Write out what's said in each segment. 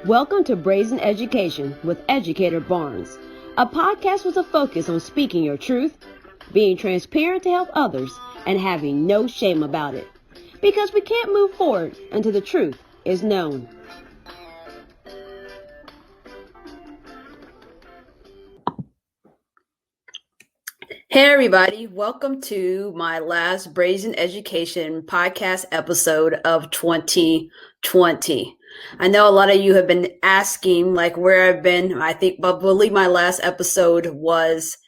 Welcome to Brazen Education with Educator Barnes, a podcast with a focus on speaking your truth, being transparent to help others, and having no shame about it. Because we can't move forward until the truth is known. Hey everybody, welcome to my last Brazen Education podcast episode of 2020. I know a lot of you have been asking like where I've been. I believe my last episode was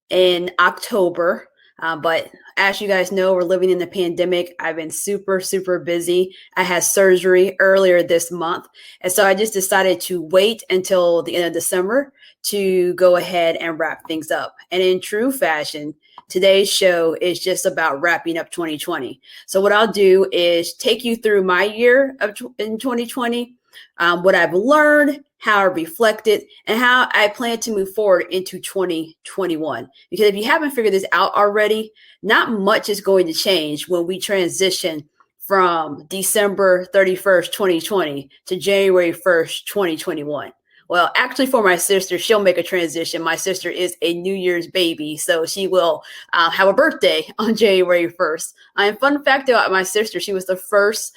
in October. But as you guys know, we're living in the pandemic. I've been super busy. I had surgery earlier this month. And so I just decided to wait until the end of December to go ahead and wrap things up. And in true fashion, today's show is just about wrapping up 2020. So what I'll do is take you through my year in 2020, what I've learned, how I reflected, and how I plan to move forward into 2021. Because if you haven't figured this out already, not much is going to change when we transition from December 31st, 2020 to January 1st, 2021. Well, actually for my sister, she'll make a transition. My sister is a New Year's baby, so she will have a birthday on January 1st. And fun fact about my sister, she was the first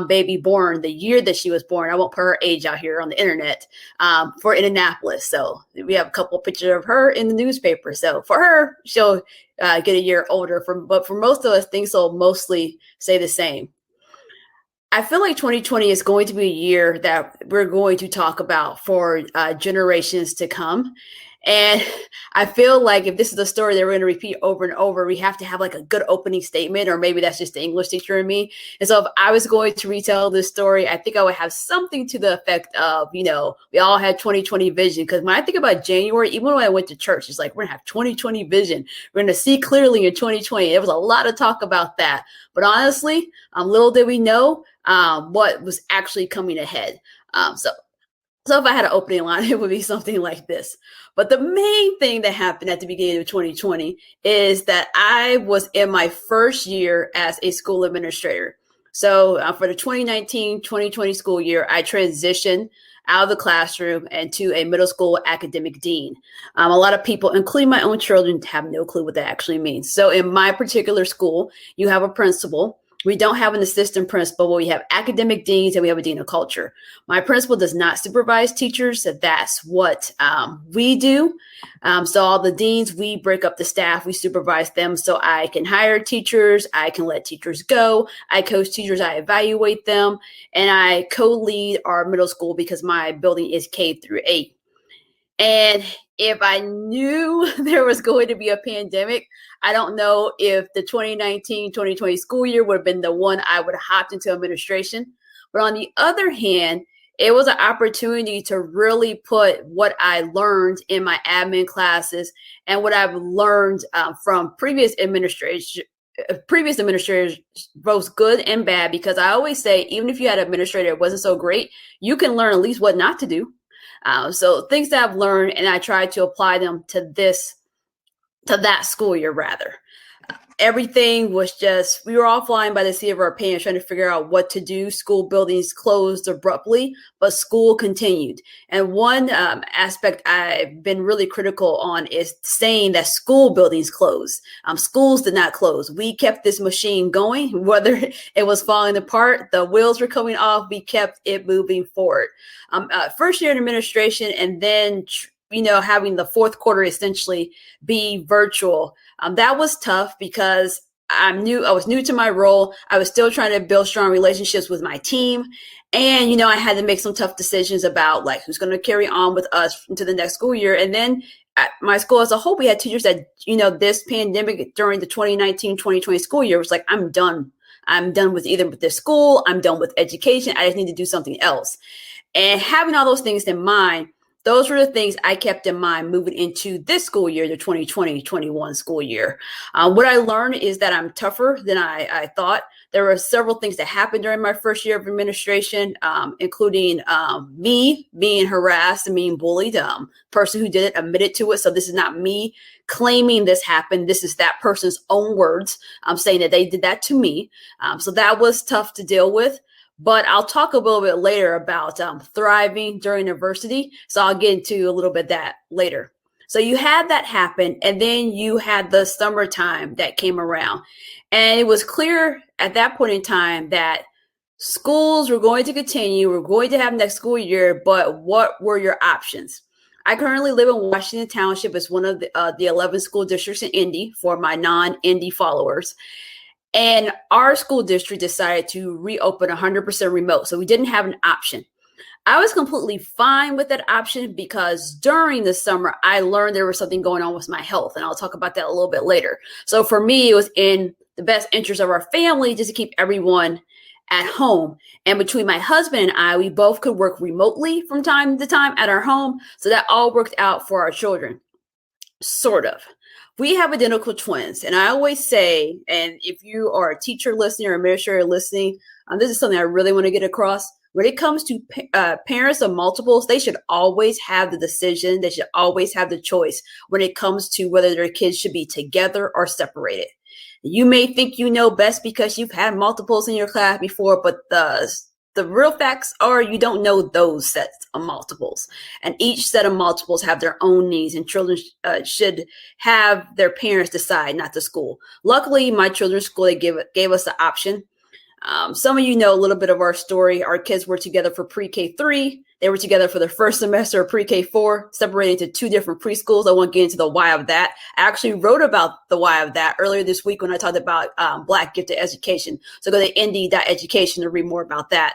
baby born the year that she was born. I won't put her age out here on the internet for Indianapolis. So we have a couple of pictures of her in the newspaper. So for her, she'll get a year older. But for most of us, things will mostly stay the same. I feel like 2020 is going to be a year that we're going to talk about for generations to come. And I feel like if this is a story that we're going to repeat over and over, we have to have like a good opening statement, or maybe that's just the English teacher in me. And so if I was going to retell this story, I think I would have something to the effect of, we all had 2020 vision. Because when I think about January, even when I went to church, it's like, we're going to have 2020 vision. We're going to see clearly in 2020. There was a lot of talk about that. But honestly, little did we know what was actually coming ahead. So if I had an opening line, it would be something like this. But the main thing that happened at the beginning of 2020 is that I was in my first year as a school administrator. So for the 2019-2020 school year, I transitioned out of the classroom and to a middle school academic dean. A lot of people, including my own children, have no clue what that actually means. So in my particular school, you have a principal. We don't have an assistant principal, but we have academic deans and we have a dean of culture. My principal does not supervise teachers, so that's what we do. So all the deans, we break up the staff, we supervise them so I can hire teachers, I can let teachers go, I coach teachers, I evaluate them, and I co-lead our middle school because my building is K-8. And if I knew there was going to be a pandemic, I don't know if the 2019-2020 school year would have been the one I would have hopped into administration. But on the other hand, it was an opportunity to really put what I learned in my admin classes and what I've learned from previous administrators, both good and bad, because I always say, even if you had an administrator that wasn't so great, you can learn at least what not to do. So things that I've learned, and I try to apply them to that school year rather. Everything was just, we were all flying by the seat of our pants trying to figure out what to do. School buildings closed abruptly, but school continued. And one aspect I've been really critical on is saying that school buildings closed. Schools did not close. We kept this machine going, whether it was falling apart, the wheels were coming off, we kept it moving forward. First year in administration, and then having the fourth quarter essentially be virtual. That was tough because I was new to my role. I was still trying to build strong relationships with my team. And, I had to make some tough decisions about like who's going to carry on with us into the next school year. And then at my school as a whole, we had teachers that, this pandemic during the 2019-2020 school year was like, I'm done. I'm done with this school. I'm done with education. I just need to do something else. And having all those things in mind, those were the things I kept in mind moving into this school year, the 2020-21 school year. What I learned is that I'm tougher than I thought. There were several things that happened during my first year of administration, including me being harassed and being bullied. Person who did it admitted to it. So this is not me claiming this happened. This is that person's own words saying that they did that to me. So that was tough to deal with. But I'll talk a little bit later about thriving during adversity. So I'll get into a little bit of that later. So you had that happen, and then you had the summertime that came around. And it was clear at that point in time that schools were going to continue, we're going to have next school year, but what were your options? I currently live in Washington Township. It's one of the 11 school districts in Indy for my non-Indy followers. And our school district decided to reopen 100% remote. So we didn't have an option. I was completely fine with that option because during the summer, I learned there was something going on with my health. And I'll talk about that a little bit later. So for me, it was in the best interest of our family just to keep everyone at home. And between my husband and I, we both could work remotely from time to time at our home. So that all worked out for our children, sort of. We have identical twins. And I always say, and if you are a teacher listening or administrator listening, this is something I really want to get across. When it comes to parents of multiples, they should always have the decision. They should always have the choice when it comes to whether their kids should be together or separated. You may think you know best because you've had multiples in your class before, but the real facts are you don't know those sets of multiples. And each set of multiples have their own needs, and children should have their parents decide, not the school. Luckily, my children's school, they gave us the option. Some of you know a little bit of our story. Our kids were together for pre-K 3. They were together for the first semester of pre-K 4, separated into two different preschools. I won't get into the why of that. I actually wrote about the why of that earlier this week when I talked about Black gifted education. So go to indy.education to read more about that.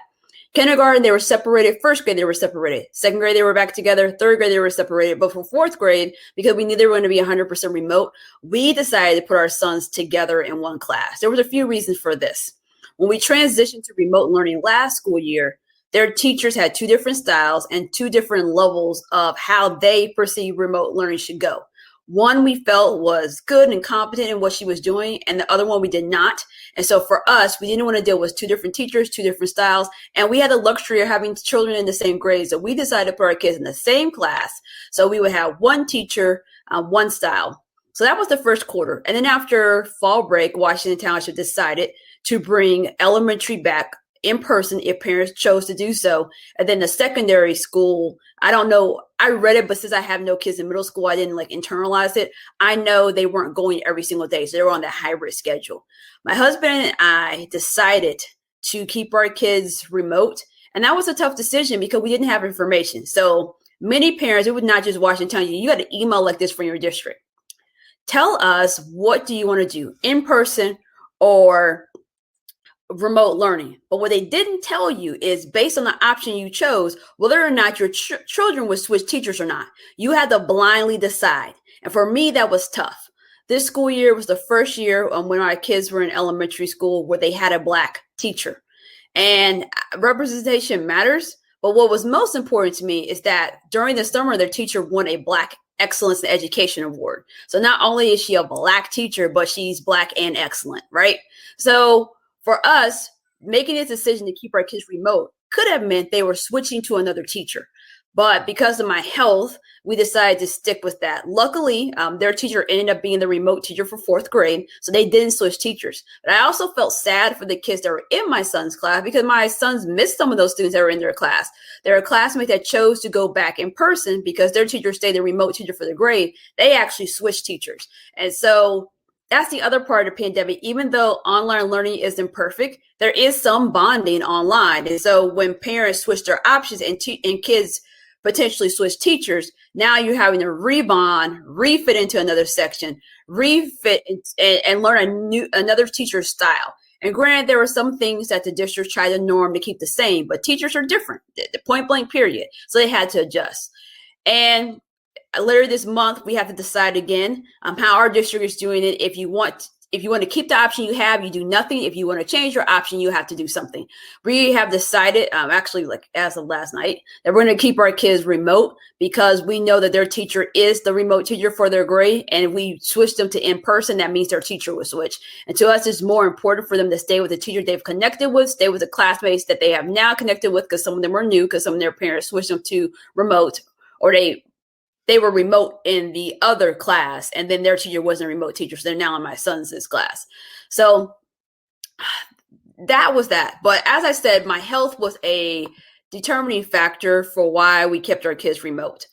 Kindergarten, they were separated. First grade, they were separated. Second grade, they were back together. Third grade, they were separated. But for fourth grade, because we knew they were going to be 100% remote, we decided to put our sons together in one class. There was a few reasons for this. When we transitioned to remote learning last school year, their teachers had two different styles and two different levels of how they perceive remote learning should go. One we felt was good and competent in what she was doing, and the other one we did not. And so for us, we didn't want to deal with two different teachers, two different styles, and we had the luxury of having children in the same grade. So we decided to put our kids in the same class so we would have one teacher, one style. So that was the first quarter. And then after fall break, Washington Township decided to bring elementary back in person if parents chose to do so. And then the secondary school, I don't know, I read it, but since I have no kids in middle school, I didn't internalize it. I know they weren't going every single day. So they were on the hybrid schedule. My husband and I decided to keep our kids remote. And that was a tough decision because we didn't have information. So many parents, it was not just Washington, you got an email like this from your district. Tell us, what do you want to do, in person or remote learning? But what they didn't tell you is based on the option you chose, whether or not your children would switch teachers or not. You had to blindly decide. And for me, that was tough. This school year was the first year when our kids were in elementary school where they had a Black teacher. And representation matters. But what was most important to me is that during the summer, their teacher won a Black Excellence in Education Award. So not only is she a Black teacher, but she's Black and excellent, right? So for us, making this decision to keep our kids remote could have meant they were switching to another teacher. But because of my health, we decided to stick with that. Luckily, their teacher ended up being the remote teacher for fourth grade, so they didn't switch teachers. But I also felt sad for the kids that were in my son's class because my sons missed some of those students that were in their class. There are classmates that chose to go back in person because their teacher stayed the remote teacher for the grade. They actually switched teachers. And so that's the other part of the pandemic. Even though online learning isn't perfect, there is some bonding online. And so when parents switch their options and kids potentially switch teachers, now you're having to rebond, refit into another section, refit and learn another teacher's style. And granted, there were some things that the district tried to norm to keep the same, but teachers are different, the point blank period. So they had to adjust. And later this month, we have to decide again how our district is doing it. If you want to keep the option you have, you do nothing. If you want to change your option, you have to do something. We have decided, actually, as of last night, that we're going to keep our kids remote because we know that their teacher is the remote teacher for their grade. And if we switch them to in person, that means their teacher will switch. And to us, it's more important for them to stay with the teacher they've connected with, stay with the classmates that they have now connected with, because some of them are new, because some of their parents switched them to remote, or they were remote in the other class, and then their teacher wasn't a remote teacher. So they're now in my son's class. So that was that. But as I said, my health was a determining factor for why we kept our kids remote.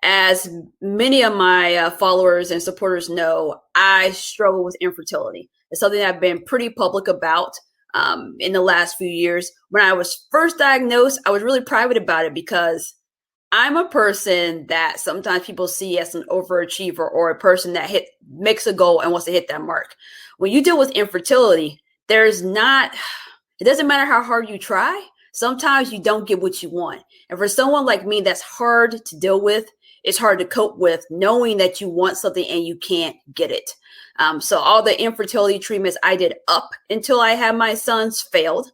As many of my followers and supporters know, I struggle with infertility. It's something I've been pretty public about in the last few years. When I was first diagnosed, I was really private about it because I'm a person that sometimes people see as an overachiever or a person that makes a goal and wants to hit that mark. When you deal with infertility, there's not, it doesn't matter how hard you try. Sometimes you don't get what you want. And for someone like me, that's hard to deal with. It's hard to cope with knowing that you want something and you can't get it. So all the infertility treatments I did up until I had my sons failed.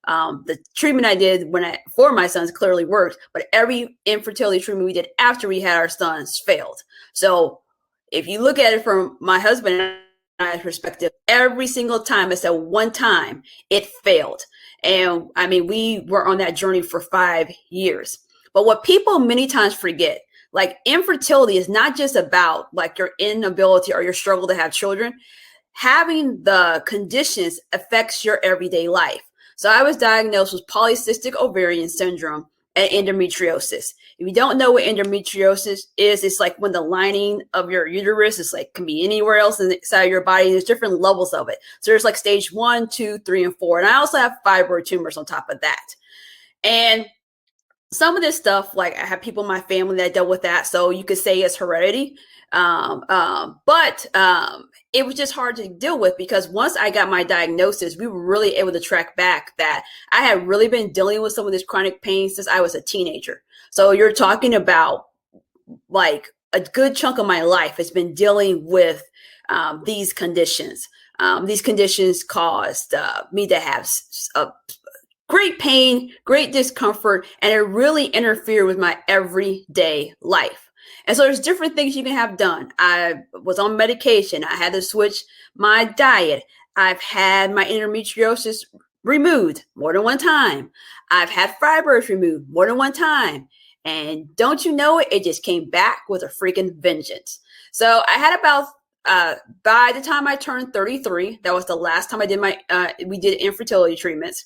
The treatment I did for my sons clearly worked, but every infertility treatment we did after we had our sons failed. So if you look at it from my husband and I's perspective, every single time, except one time, it failed. And I mean, we were on that journey for 5 years. But what people many times forget, like infertility is not just about like your inability or your struggle to have children. Having the conditions affects your everyday life. So I was diagnosed with polycystic ovarian syndrome and endometriosis. If you don't know what endometriosis is, it's like when the lining of your uterus is like can be anywhere else inside your body. There's different levels of it. So there's like stage 1, 2, 3, and 4. And I also have fibroid tumors on top of that. And some of this stuff, like I have people in my family that dealt with that. So you could say it's heredity. But it was just hard to deal with because once I got my diagnosis, we were really able to track back that I had really been dealing with some of this chronic pain since I was a teenager. So you're talking about like a good chunk of my life has been dealing with these conditions. These conditions caused me to have great pain, great discomfort, and it really interfered with my everyday life. And so there's different things you can have done. I was on medication. I had to switch my diet. I've had my endometriosis removed more than one time. I've had fibroids removed more than one time. And don't you know it, it just came back with a freaking vengeance. So I had about, by the time I turned 33, that was the last time I did we did infertility treatments.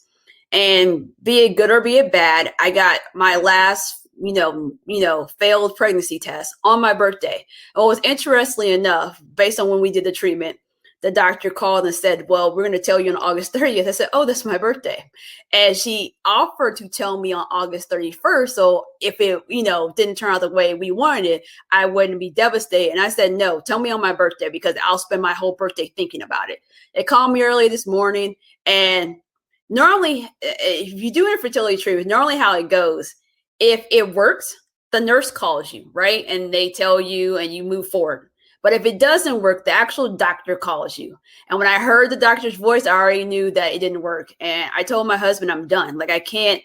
And be it good or be it bad, I got my last failed pregnancy test on my birthday. And what was interestingly enough, based on when we did the treatment, the doctor called and said, well, we're going to tell you on August 30th. I said, oh, that's my birthday. And she offered to tell me on August 31st. So if it, didn't turn out the way we wanted it, I wouldn't be devastated. And I said, no, tell me on my birthday because I'll spend my whole birthday thinking about it. They called me early this morning. And normally, if you do infertility treatment, normally how it goes, if it works, the nurse calls you, right? And they tell you and you move forward. But if it doesn't work, the actual doctor calls you. And when I heard the doctor's voice, I already knew that it didn't work. And I told my husband, I'm done. Like I can't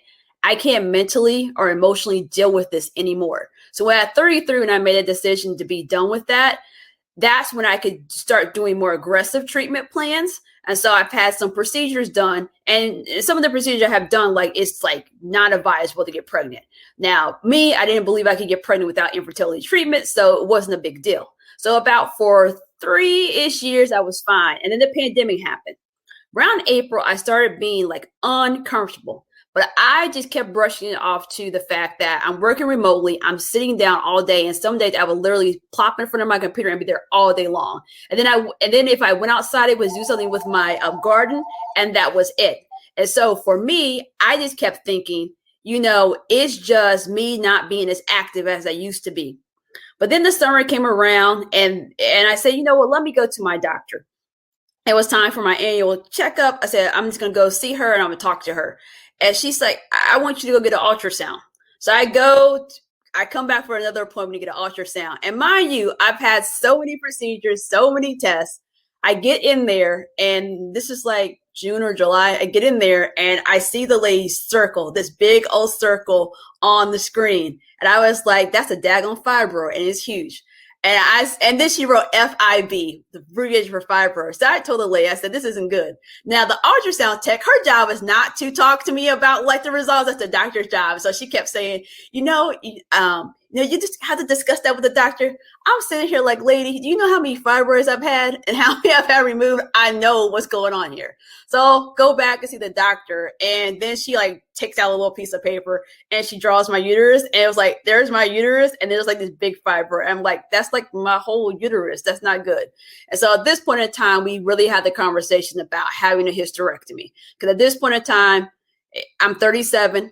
mentally or emotionally deal with this anymore. So at 33, when I made a decision to be done with that, that's when I could start doing more aggressive treatment plans. And so I've had some procedures done, and some of the procedures I have done, like it's like not advisable to get pregnant. Now, me, I didn't believe I could get pregnant without infertility treatment, so it wasn't a big deal. So about for 3-ish years, I was fine. And then the pandemic happened. Around April, I started being like uncomfortable. But I just kept brushing it off to the fact that I'm working remotely. I'm sitting down all day. And some days I would literally plop in front of my computer and be there all day long. And then if I went outside, it was do something with my garden. And that was it. And so for me, I just kept thinking, it's just me not being as active as I used to be. But then the summer came around and I said, let me go to my doctor. It was time for my annual checkup. I said, I'm just going to go see her and I'm going to talk to her. And she's like, I want you to go get an ultrasound. So I come back for another appointment to get an ultrasound. And mind you, I've had so many procedures, so many tests. I get in there and this is like June or July. I get in there and I see the lady's circle, this big old circle on the screen. And I was like, that's a daggone fibroid and it's huge. And then she wrote FIB, the abbreviation for fibroid. So I told the lady, I said, this isn't good. Now the ultrasound tech, her job is not to talk to me about like the results. That's the doctor's job. So she kept saying, You just have to discuss that with the doctor. I'm sitting here like, lady, do you know how many fibroids I've had and how many I've had removed? I know what's going on here. So go back and see the doctor. And then she like takes out a little piece of paper and she draws my uterus. And it was like, there's my uterus. And there's like this big fibroid. I'm like, that's like my whole uterus. That's not good. And so at this point in time, we really had the conversation about having a hysterectomy. Because at this point in time, I'm 37.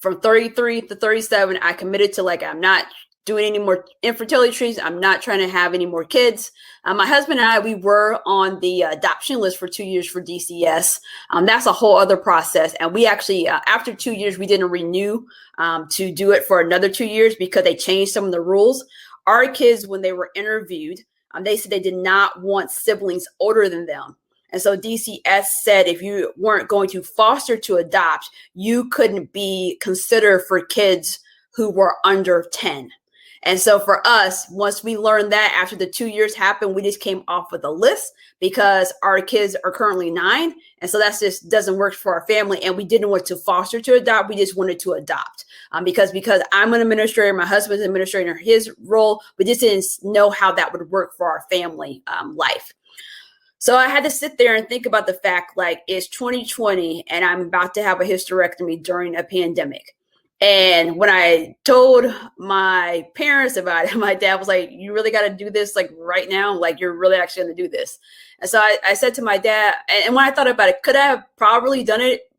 From 33 to 37, I committed to like, I'm not doing any more infertility treatments. I'm not trying to have any more kids. My husband and I, we were on the adoption list for 2 years for DCS. That's a whole other process. And we actually, after 2 years, we didn't renew to do it for another 2 years because they changed some of the rules. Our kids, when they were interviewed, they said they did not want siblings older than them. And so DCS said if you weren't going to foster to adopt, you couldn't be considered for kids who were under 10. And so for us, once we learned that after the 2 years happened, we just came off of the list because our kids are currently 9. And so that just doesn't work for our family. And we didn't want to foster to adopt. We just wanted to adopt because I'm an administrator, my husband's an administrator, his role, we just didn't know how that would work for our family life. So I had to sit there and think about the fact, like, it's 2020 and I'm about to have a hysterectomy during a pandemic. And when I told my parents about it, my dad was like, you really got to do this like right now? Like, you're really actually going to do this? And so I said to my dad, and when I thought about it, could I have probably done it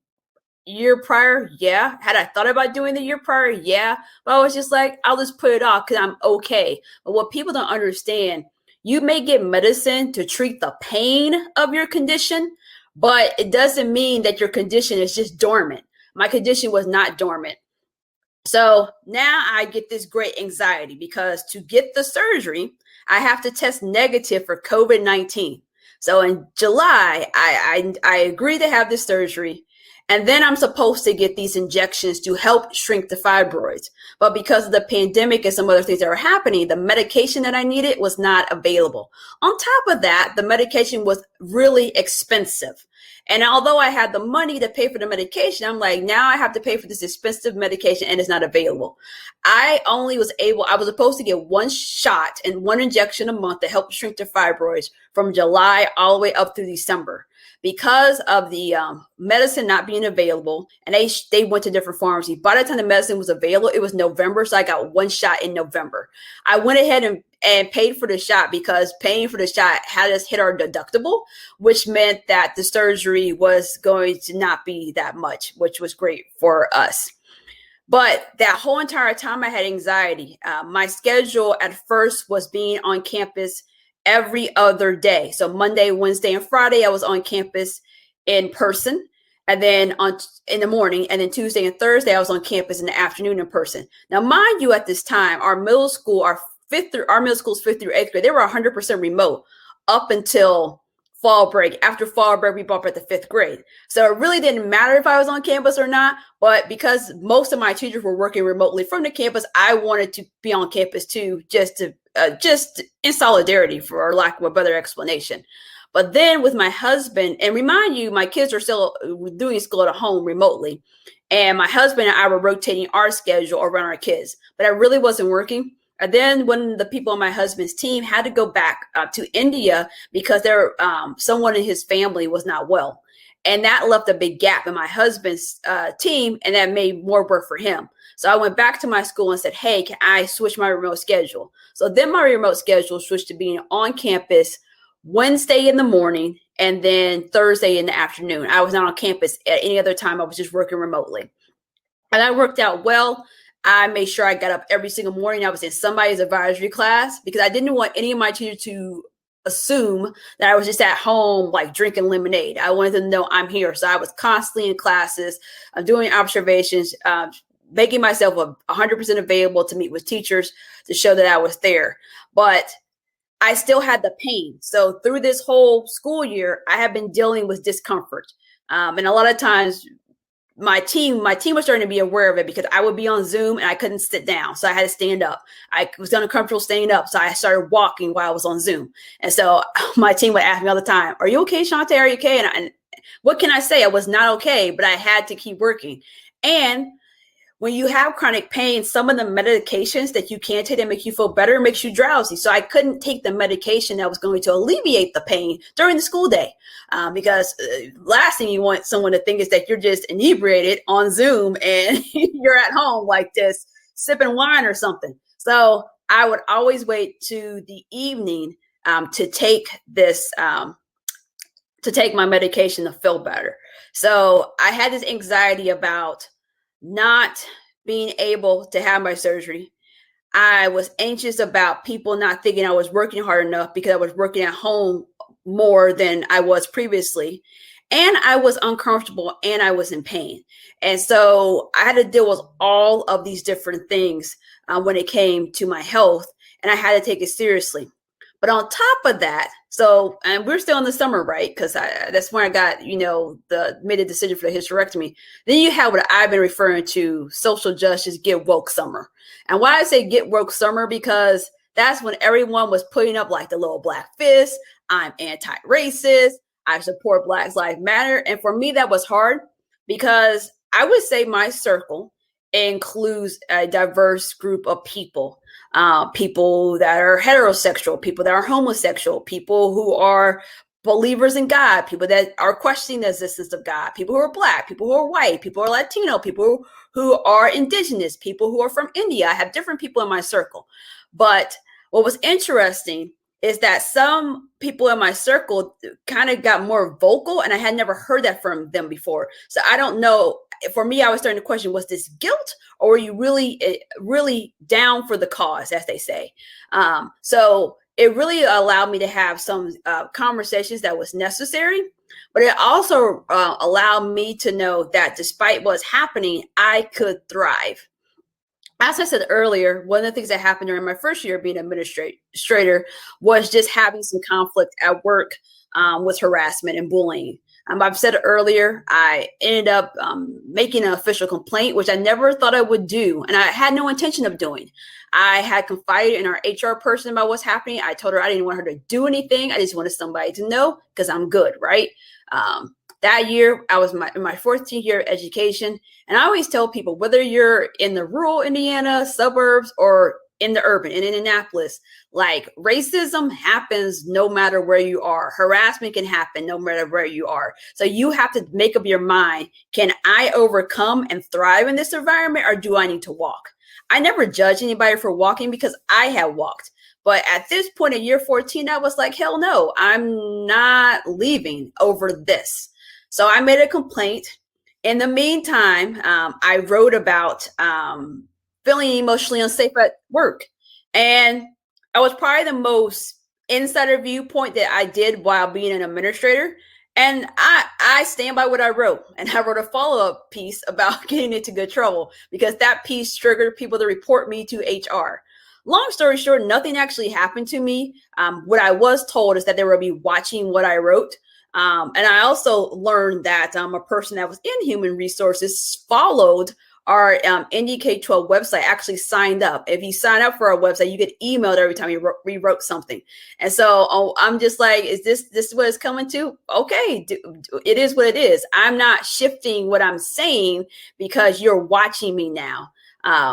year prior? Yeah. Had I thought about doing the year prior? Yeah. But I was just like, I'll just put it off because I'm okay. But what people don't understand, you may get medicine to treat the pain of your condition, but it doesn't mean that your condition is just dormant. My condition was not dormant. So now I get this great anxiety because to get the surgery, I have to test negative for COVID-19. So in July, I agree to have this surgery. And then I'm supposed to get these injections to help shrink the fibroids. But because of the pandemic and some other things that were happening, the medication that I needed was not available. On top of that, the medication was really expensive. And although I had the money to pay for the medication, I'm like, now I have to pay for this expensive medication and it's not available. I was supposed to get one shot and one injection a month to help shrink the fibroids from July all the way up through December. Because of the medicine not being available, and they went to different pharmacies. By the time the medicine was available, it was November, so I got one shot in November. I went ahead and paid for the shot because paying for the shot had us hit our deductible, which meant that the surgery was going to not be that much, which was great for us. But that whole entire time I had anxiety. My schedule at first was being on campus every other day. So Monday, Wednesday, and Friday, I was on campus in person. And then in the morning, and then Tuesday and Thursday, I was on campus in the afternoon in person. Now, mind you, at this time, our middle schools, 5th through 8th grade, they were 100% remote up until fall break. After fall break, we brought up at the 5th grade. So it really didn't matter if I was on campus or not. But because most of my teachers were working remotely from the campus, I wanted to be on campus too, just in solidarity, for lack of a better explanation. But then with my husband, and remind you, my kids are still doing school at home remotely. And my husband and I were rotating our schedule around our kids, but I really wasn't working. And then when the people on my husband's team had to go back to India because someone in his family was not well. And that left a big gap in my husband's team, and that made more work for him. So I went back to my school and said, hey, can I switch my remote schedule? So then my remote schedule switched to being on campus Wednesday in the morning and then Thursday in the afternoon. I was not on campus at any other time. I was just working remotely. And that worked out well. I made sure I got up every single morning. I was in somebody's advisory class because I didn't want any of my teachers to assume that I was just at home, like drinking lemonade. I wanted them to know I'm here. So I was constantly in classes, doing observations, making myself 100% available to meet with teachers to show that I was there. But I still had the pain. So through this whole school year, I have been dealing with discomfort. And a lot of times my team was starting to be aware of it because I would be on Zoom and I couldn't sit down. So I had to stand up. I was uncomfortable standing up. So I started walking while I was on Zoom. And so my team would ask me all the time, are you okay, Shantae? Are you okay? And what can I say? I was not okay, but I had to keep working. And when you have chronic pain, some of the medications that you can take that make you feel better makes you drowsy. So I couldn't take the medication that was going to alleviate the pain during the school day, because last thing you want someone to think is that you're just inebriated on Zoom and you're at home like this sipping wine or something. So I would always wait to the evening to take this to take my medication to feel better. So I had this anxiety about not being able to have my surgery. I was anxious about people not thinking I was working hard enough because I was working at home more than I was previously. And I was uncomfortable and I was in pain. And so I had to deal with all of these different things when it came to my health, and I had to take it seriously. But on top of that, so, and we're still in the summer, right? Because that's when I got, made a decision for the hysterectomy. Then you have what I've been referring to, social justice, get woke summer. And why I say get woke summer, because that's when everyone was putting up like the little black fist. I'm anti-racist. I support Black Lives Matter. And for me, that was hard because I would say my circle includes a diverse group of people. People that are heterosexual, people that are homosexual, people who are believers in God, people that are questioning the existence of God, people who are Black, people who are white, people who are Latino, people who are indigenous, people who are from India. I have different people in my circle. But what was interesting is that some people in my circle kind of got more vocal, and I had never heard that from them before. So I don't know. For me, I was starting to question, was this guilt, or were you really down for the cause, as they say? So it really allowed me to have some conversations that was necessary, but it also allowed me to know that despite what's happening, I could thrive. As I said earlier, one of the things that happened during my first year being an administrator was just having some conflict at work with harassment and bullying. I've said earlier, I ended up making an official complaint, which I never thought I would do, and I had no intention of doing. I had confided in our HR person about what's happening. I told her I didn't want her to do anything. I just wanted somebody to know because I'm good, right? That year, I was in my 14th year of education, and I always tell people, whether you're in the rural Indiana suburbs or in the urban, in Indianapolis, like racism happens no matter where you are. Harassment can happen no matter where you are. So you have to make up your mind, can I overcome and thrive in this environment, or do I need to walk? I never judge anybody for walking because I have walked. But at this point in year 14, I was like, hell no, I'm not leaving over this. So I made a complaint. In the meantime, I wrote about feeling emotionally unsafe at work. And I was probably the most insider viewpoint that I did while being an administrator. And I stand by what I wrote. And I wrote a follow-up piece about getting into good trouble because that piece triggered people to report me to HR. Long story short, nothing actually happened to me. What I was told is that they will be watching what I wrote. And I also learned that a person that was in human resources followed our NDK12 website, actually signed up. If you sign up for our website, you get emailed every time you rewrote something. And so I'm just like, is this what it's coming to? Okay, it is what it is. I'm not shifting what I'm saying because you're watching me now.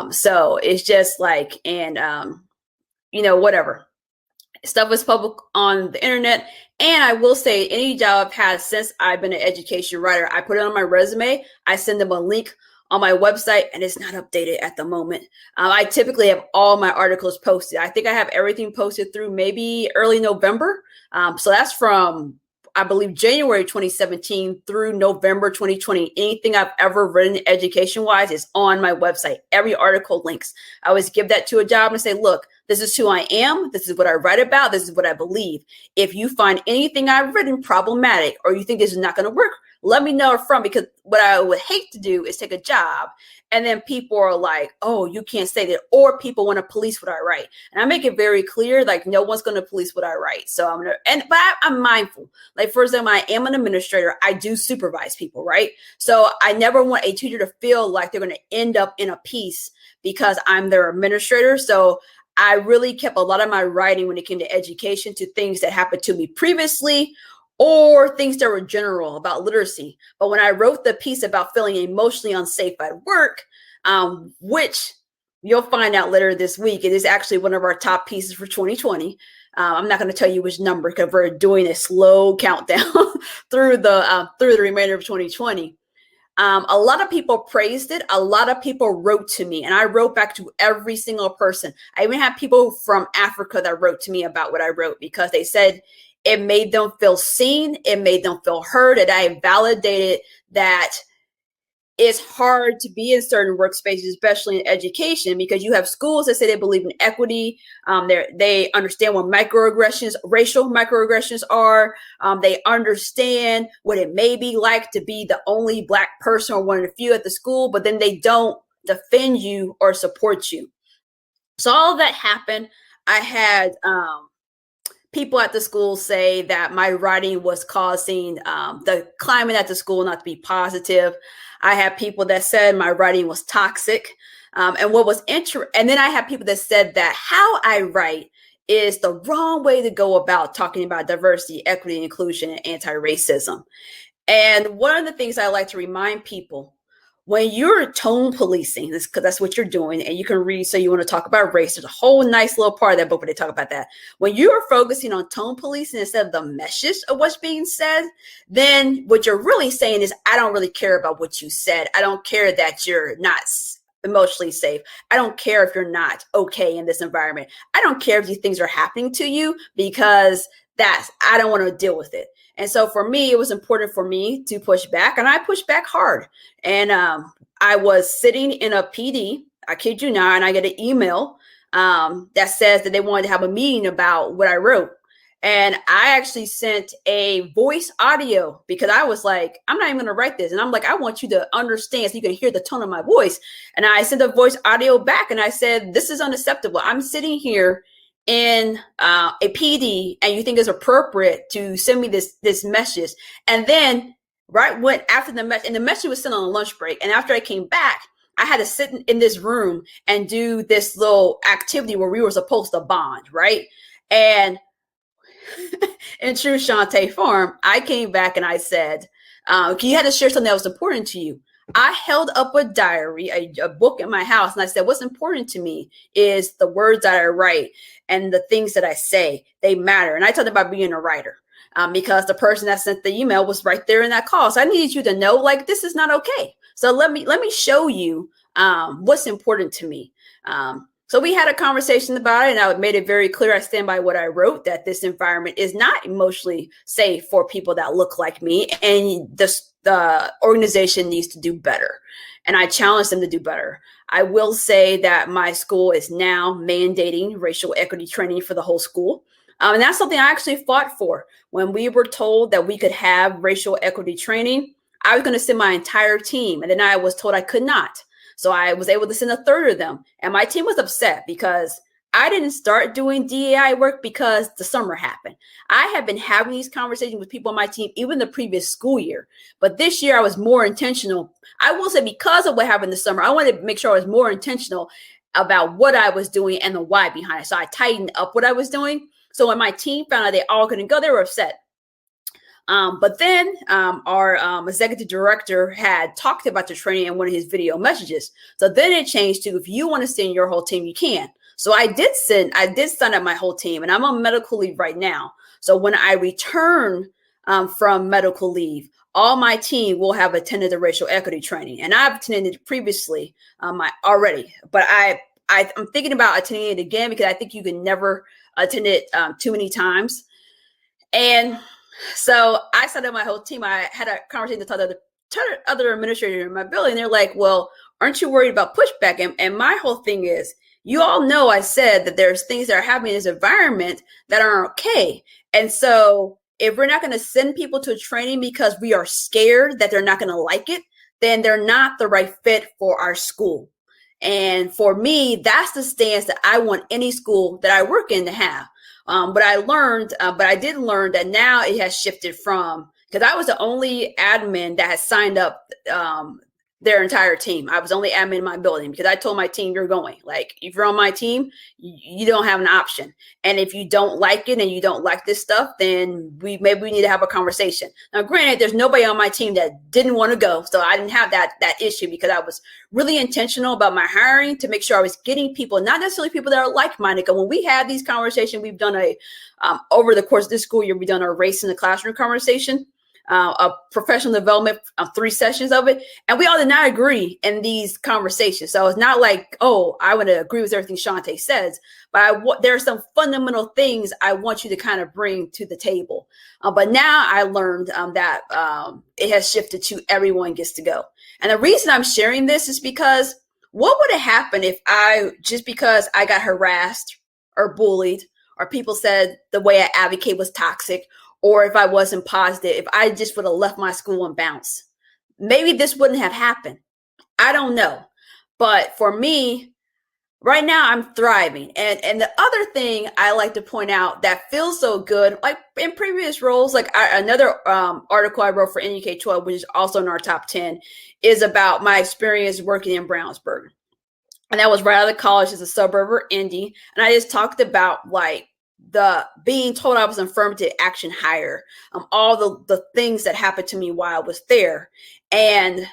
So it's just like, and whatever. Stuff is public on the internet. And I will say, any job I've had since I've been an education writer, I put it on my resume. I send them a link on my website, and it's not updated at the moment. I typically have all my articles posted. I think I have everything posted through maybe early November. So that's from, I believe, January 2017 through November 2020. Anything I've ever written education-wise is on my website. Every article links. I always give that to a job and say, look, this is who I am. This is what I write about. This is what I believe. If you find anything I've written problematic or you think this is not going to work, let me know up front, because what I would hate to do is take a job and then people are like, oh, you can't say that, or people want to police what I write. And I make it very clear, like, no one's going to police what I write. So I'm mindful. Like, for example, I am an administrator. I do supervise people, right? So I never want a tutor to feel like they're going to end up in a piece because I'm their administrator. So I really kept a lot of my writing when it came to education to things that happened to me previously, or things that were general about literacy. But when I wrote the piece about feeling emotionally unsafe at work, which you'll find out later this week. It is actually one of our top pieces for 2020. I'm not going to tell you which number because we're doing a slow countdown through the remainder of 2020. A lot of people praised it. A lot of people wrote to me, and I wrote back to every single person. I even had people from Africa that wrote to me about what I wrote because they said it made them feel seen. It made them feel heard. And I validated that it's hard to be in certain workspaces, especially in education, because you have schools that say they believe in equity. They understand what microaggressions, racial microaggressions are. They understand what it may be like to be the only Black person or one of the few at the school, but then they don't defend you or support you. So all of that happened. I had people at the school say that my writing was causing the climate at the school not to be positive. I had people that said my writing was toxic. And what was and then I had people that said that how I write is the wrong way to go about talking about diversity, equity, inclusion, and anti-racism. And one of the things I like to remind people, when you're tone policing, because that's what you're doing, and you can read, so you want to talk about race, there's a whole nice little part of that book where they talk about that. When you are focusing on tone policing instead of the message of what's being said, then what you're really saying is, I don't really care about what you said. I don't care that you're not emotionally safe. I don't care if you're not okay in this environment. I don't care if these things are happening to you, because I don't want to deal with it. And so for me, it was important for me to push back, and I pushed back hard. And I was sitting in a PD, I kid you not, and I get an email that says that they wanted to have a meeting about what I wrote. And I actually sent a voice audio because I was like, I'm not even going to write this. And I'm like, I want you to understand so you can hear the tone of my voice. And I sent a voice audio back and I said, this is unacceptable. I'm sitting here in a PD and you think it's appropriate to send me this message. And then after the message, and the message was sent on a lunch break. And after I came back, I had to sit in this room and do this little activity where we were supposed to bond, right? And in true Shantae form, I came back and I said, you had to share something that was important to you. I held up a diary, a book in my house, and I said, what's important to me is the words that I write and the things that I say, they matter. And I talked about being a writer because the person that sent the email was right there in that call. So I needed you to know, like, this is not okay. So let me show you what's important to me. So we had a conversation about it, and I made it very clear. I stand by what I wrote, that this environment is not emotionally safe for people that look like me, and the organization needs to do better. And I challenge them to do better. I will say that my school is now mandating racial equity training for the whole school. And that's something I actually fought for. When we were told that we could have racial equity training, I was going to send my entire team, and then I was told I could not. So I was able to send a third of them. And my team was upset because I didn't start doing DEI work because the summer happened. I had been having these conversations with people on my team, even the previous school year. But this year I was more intentional. I will say, because of what happened this summer, I wanted to make sure I was more intentional about what I was doing and the why behind it. So I tightened up what I was doing. So when my team found out they all couldn't go, they were upset. But then our executive director had talked about the training in one of his video messages. So then it changed to, if you want to send your whole team, you can. So I did sign up my whole team, and I'm on medical leave right now. So when I return from medical leave, all my team will have attended the racial equity training, and I've attended it previously already. But I'm thinking about attending it again because I think you can never attend it too many times. And so I set up my whole team. I had a conversation with other administrators in my building. They're like, well, aren't you worried about pushback? And my whole thing is, you all know I said that there's things that are happening in this environment that aren't okay. And so if we're not going to send people to training because we are scared that they're not going to like it, then they're not the right fit for our school. And for me, that's the stance that I want any school that I work in to have. But I did learn that now it has shifted from, because I was the only admin that has signed up their entire team. I was only admin in my building because I told my team, you're going. Like, if you're on my team, you don't have an option. And if you don't like it and you don't like this stuff, then we need to have a conversation. Now, granted, there's nobody on my team that didn't want to go. So I didn't have that issue because I was really intentional about my hiring to make sure I was getting people, not necessarily people that are like-minded. When we have these conversations, we've done over the course of this school year, we've done a race in the classroom conversation. A professional development, 3 sessions of it. And we all did not agree in these conversations. So it's not like, oh, I want to agree with everything Shantae says, but there are some fundamental things I want you to kind of bring to the table. But now I learned that it has shifted to everyone gets to go. And the reason I'm sharing this is because what would have happened if because I got harassed or bullied, or people said the way I advocate was toxic, or if I wasn't positive, if I just would have left my school and bounced, maybe this wouldn't have happened. I don't know. But for me, right now, I'm thriving. And the other thing I like to point out that feels so good, like in previous roles, like another article I wrote for NUK 12, which is also in our top 10, is about my experience working in Brownsburg. And that was right out of college. It's a suburb of Indy. And I just talked about like the being told I was an affirmative action hire, all the things that happened to me while I was there. And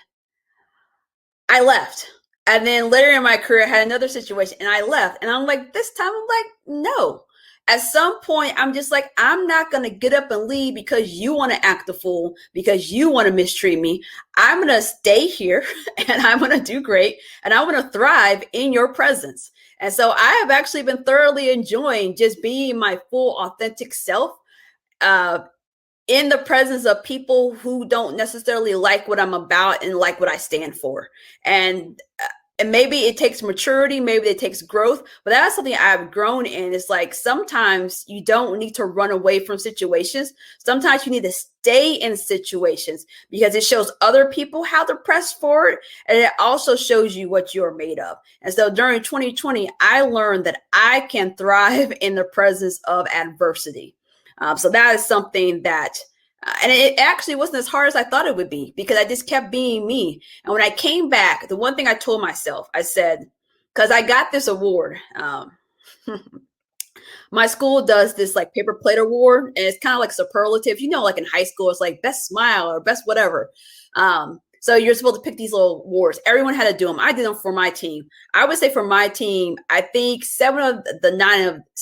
I left. And then later in my career, I had another situation and I left. And I'm like, this time I'm like, no. At some point, I'm just like, I'm not going to get up and leave because you want to act a fool, because you want to mistreat me. I'm going to stay here and I'm going to do great. And I want to thrive in your presence. And so I have actually been thoroughly enjoying just being my full, authentic self in the presence of people who don't necessarily like what I'm about and like what I stand for. And maybe it takes maturity, maybe it takes growth, but that's something I've grown in. It's like sometimes you don't need to run away from situations. Sometimes you need to stay in situations because it shows other people how to press forward, and it also shows you what you're made of. And so during 2020, I learned that I can thrive in the presence of adversity. So that is something that and it actually wasn't as hard as I thought it would be because I just kept being me. And when I came back, the one thing I told myself, I said, because I got this award. My school does this like paper plate award, and it's kind of like superlative. You know, like in high school, it's like best smile or best whatever. So you're supposed to pick these little awards. Everyone had to do them. I did them for my team. I would say for my team, I think the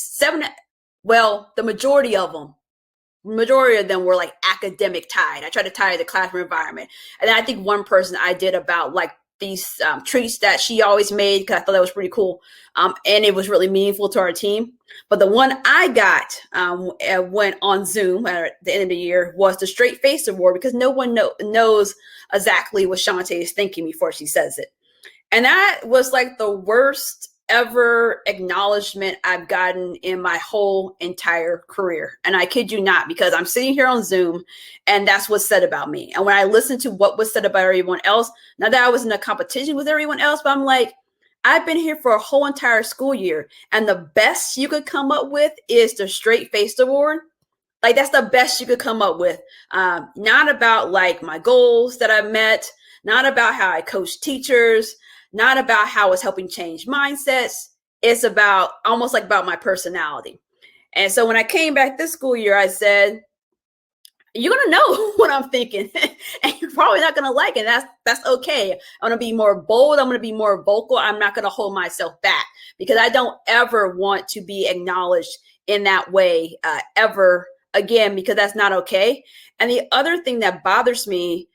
majority of them were like academic tied. I tried to tie the classroom environment. And I think one person I did about like these treats that she always made because I thought that was pretty cool. And it was really meaningful to our team. But the one I got went on Zoom at the end of the year was the Straight Face Award because no one knows exactly what Shantae is thinking before she says it. And that was like the worst ever acknowledgement I've gotten in my whole entire career. And I kid you not, because I'm sitting here on Zoom and that's what's said about me. And when I listen to what was said about everyone else, not that I was in a competition with everyone else, but I'm like, I've been here for a whole entire school year. And the best you could come up with is the Straight Faced Award. Like that's the best you could come up with. Not about like my goals that I met, not about how I coach teachers, not about how it's helping change mindsets. It's about almost like about my personality. And so when I came back this school year, I said, you're going to know what I'm thinking and you're probably not going to like it. That's okay. I'm going to be more bold. I'm going to be more vocal. I'm not going to hold myself back because I don't ever want to be acknowledged in that way ever again, because that's not okay. And the other thing that bothers me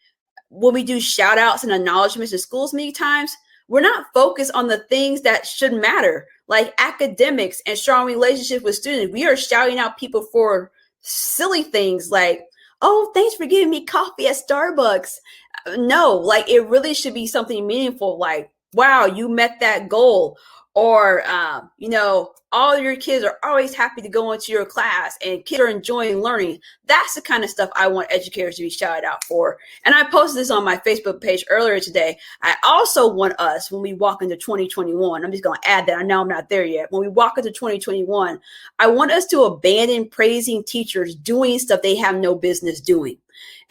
when we do shout outs and acknowledgments in schools many times, we're not focused on the things that should matter, like academics and strong relationships with students. We are shouting out people for silly things like, oh, thanks for giving me coffee at Starbucks. No, like it really should be something meaningful, like, wow, you met that goal. Or, all your kids are always happy to go into your class and kids are enjoying learning. That's the kind of stuff I want educators to be shouted out for. And I posted this on my Facebook page earlier today. I also want us, when we walk into 2021, I'm just going to add that. I know I'm not there yet. When we walk into 2021, I want us to abandon praising teachers doing stuff they have no business doing.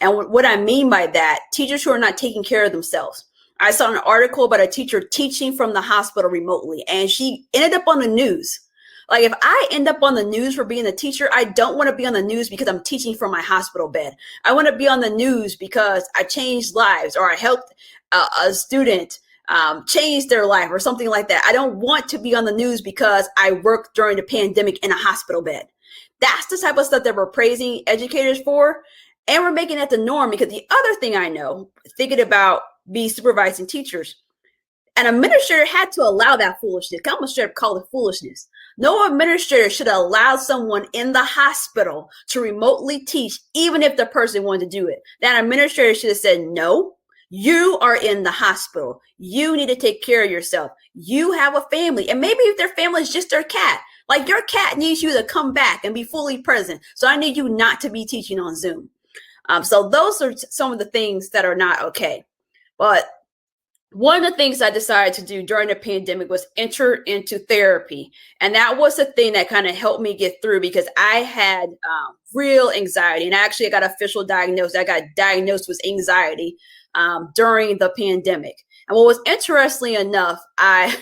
And what I mean by that, teachers who are not taking care of themselves. I saw an article about a teacher teaching from the hospital remotely, and she ended up on the news. Like, if I end up on the news for being a teacher, I don't want to be on the news because I'm teaching from my hospital bed. I want to be on the news because I changed lives, or I helped a student change their life, or something like that. I don't want to be on the news because I worked during the pandemic in a hospital bed. That's the type of stuff that we're praising educators for. And we're making that the norm, because the other thing I know, thinking about me supervising teachers, an administrator had to allow that foolishness. I'm going to call it foolishness. No administrator should allow someone in the hospital to remotely teach, even if the person wanted to do it. That administrator should have said, no, you are in the hospital. You need to take care of yourself. You have a family. And maybe if their family is just their cat, like, your cat needs you to come back and be fully present. So I need you not to be teaching on Zoom. So those are some of the things that are not okay. But one of the things I decided to do during the pandemic was enter into therapy. And that was the thing that kind of helped me get through, because I had real anxiety. And actually, I got official diagnosis. I got diagnosed with anxiety during the pandemic. And what was interesting enough, I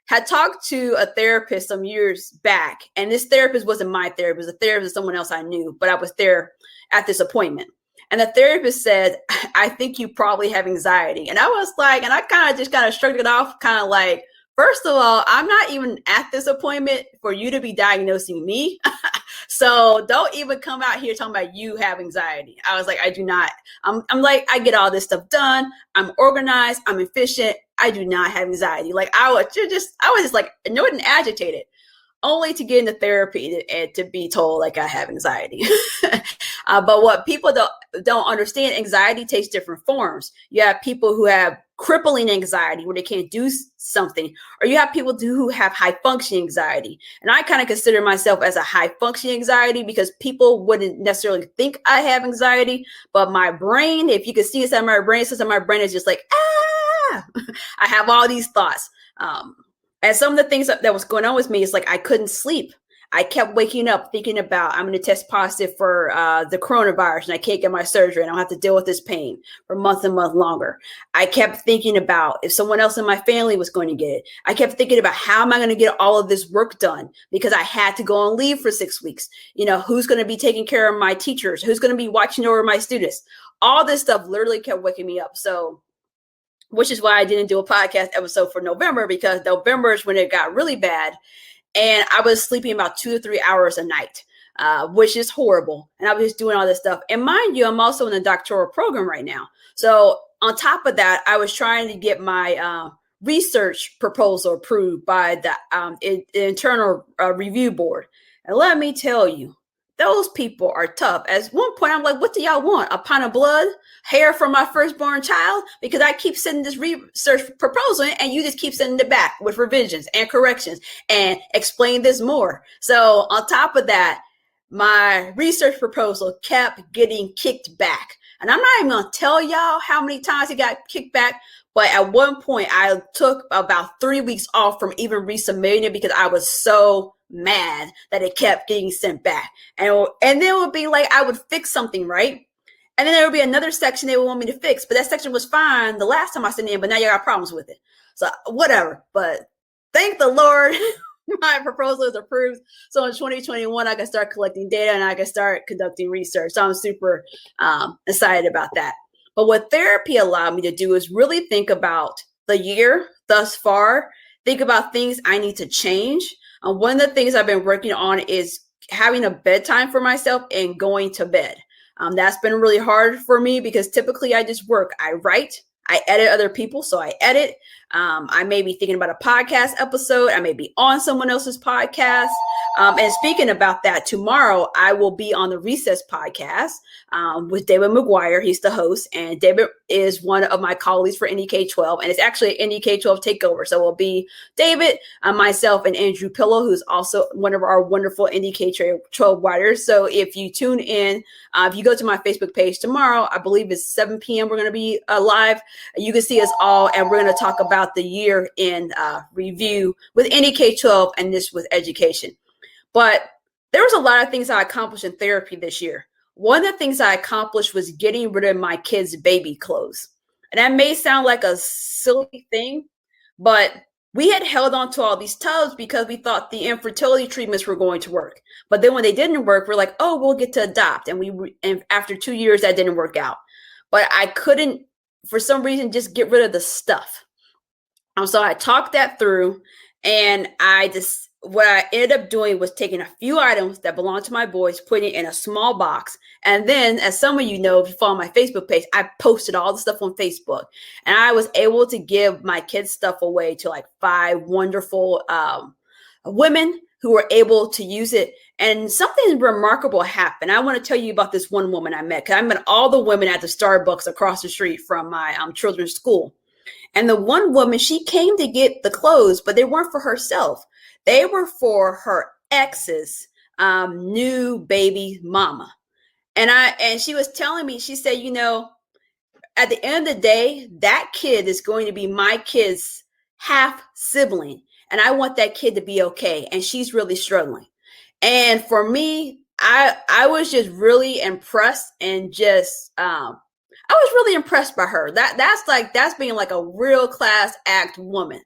had talked to a therapist some years back. And this therapist wasn't my therapist. It was a therapist of someone else I knew. But I was there at this appointment. And the therapist said, I think you probably have anxiety. And I was like, and I kind of shrugged it off, kind of like, first of all, I'm not even at this appointment for you to be diagnosing me. So don't even come out here talking about you have anxiety. I was like, I do not. I'm like, I get all this stuff done. I'm organized. I'm efficient. I do not have anxiety. Like, I was just like annoyed and agitated, only to get into therapy to be told like I have anxiety. But what people don't understand, anxiety takes different forms. You have people who have crippling anxiety where they can't do something, or you have people who have high functioning anxiety. And I kind of consider myself as a high functioning anxiety, because people wouldn't necessarily think I have anxiety, but my brain, if you could see inside my brain, is just like, I have all these thoughts. And some of the things that was going on with me is like, I couldn't sleep. I kept waking up thinking about, I'm going to test positive for the coronavirus, and I can't get my surgery, and I'll have to deal with this pain for months and months longer. I kept thinking about if someone else in my family was going to get it. I kept thinking about, how am I going to get all of this work done? Because I had to go on leave for 6 weeks. You know, who's going to be taking care of my teachers? Who's going to be watching over my students? All this stuff literally kept waking me up. So, which is why I didn't do a podcast episode for November, because November is when it got really bad. And I was sleeping about 2 to 3 hours a night, which is horrible. And I was just doing all this stuff. And mind you, I'm also in a doctoral program right now. So on top of that, I was trying to get my research proposal approved by the internal review board. And let me tell you, those people are tough. At one point, I'm like, what do y'all want? A pint of blood? Hair from my firstborn child? Because I keep sending this research proposal in, and you just keep sending it back with revisions and corrections and explain this more. So on top of that, my research proposal kept getting kicked back. And I'm not even going to tell y'all how many times it got kicked back. But at one point, I took about 3 weeks off from even resubmitting it, because I was so mad that it kept getting sent back. And then it would be like, I would fix something, right? And then there would be another section they would want me to fix. But that section was fine the last time I sent it in, but now you got problems with it. So whatever. But thank the Lord, my proposal is approved. So in 2021, I can start collecting data and I can start conducting research. So I'm super excited about that. But what therapy allowed me to do is really think about the year thus far, think about things I need to change. One of the things I've been working on is having a bedtime for myself and going to bed. That's been really hard for me, because typically I just work. I write, I edit other people, so I edit. I may be thinking about a podcast episode. I may be on someone else's podcast. And speaking about that, tomorrow I will be on the Recess podcast with David McGuire. He's the host, and David is one of my colleagues for NEK12, and it's actually an NEK12 takeover. So it'll be David, myself, and Andrew Pillow, who's also one of our wonderful NEK12 writers. So if you tune in, if you go to my Facebook page tomorrow, I believe it's 7 p.m. We're going to be live. You can see us all, and we're going to talk about the year in review with NEK12 and this with education. But there was a lot of things I accomplished in therapy this year. One of the things I accomplished was getting rid of my kids' baby clothes. And that may sound like a silly thing, but we had held on to all these tubs because we thought the infertility treatments were going to work. But then when they didn't work, we're like, oh, we'll get to adopt. And after 2 years, that didn't work out. But I couldn't, for some reason, just get rid of the stuff. So I talked that through, and what I ended up doing was taking a few items that belonged to my boys, putting it in a small box. And then, as some of you know, if you follow my Facebook page, I posted all the stuff on Facebook. And I was able to give my kids' stuff away to like 5 wonderful women who were able to use it. And something remarkable happened. I want to tell you about this one woman I met, because I met all the women at the Starbucks across the street from my children's school. And the one woman, she came to get the clothes, but they weren't for herself. They were for her ex's new baby mama. And she was telling me, she said, at the end of the day, that kid is going to be my kid's half sibling. And I want that kid to be okay. And she's really struggling. And for me, I was just really impressed, and just I was really impressed by her. That's being like a real class act woman,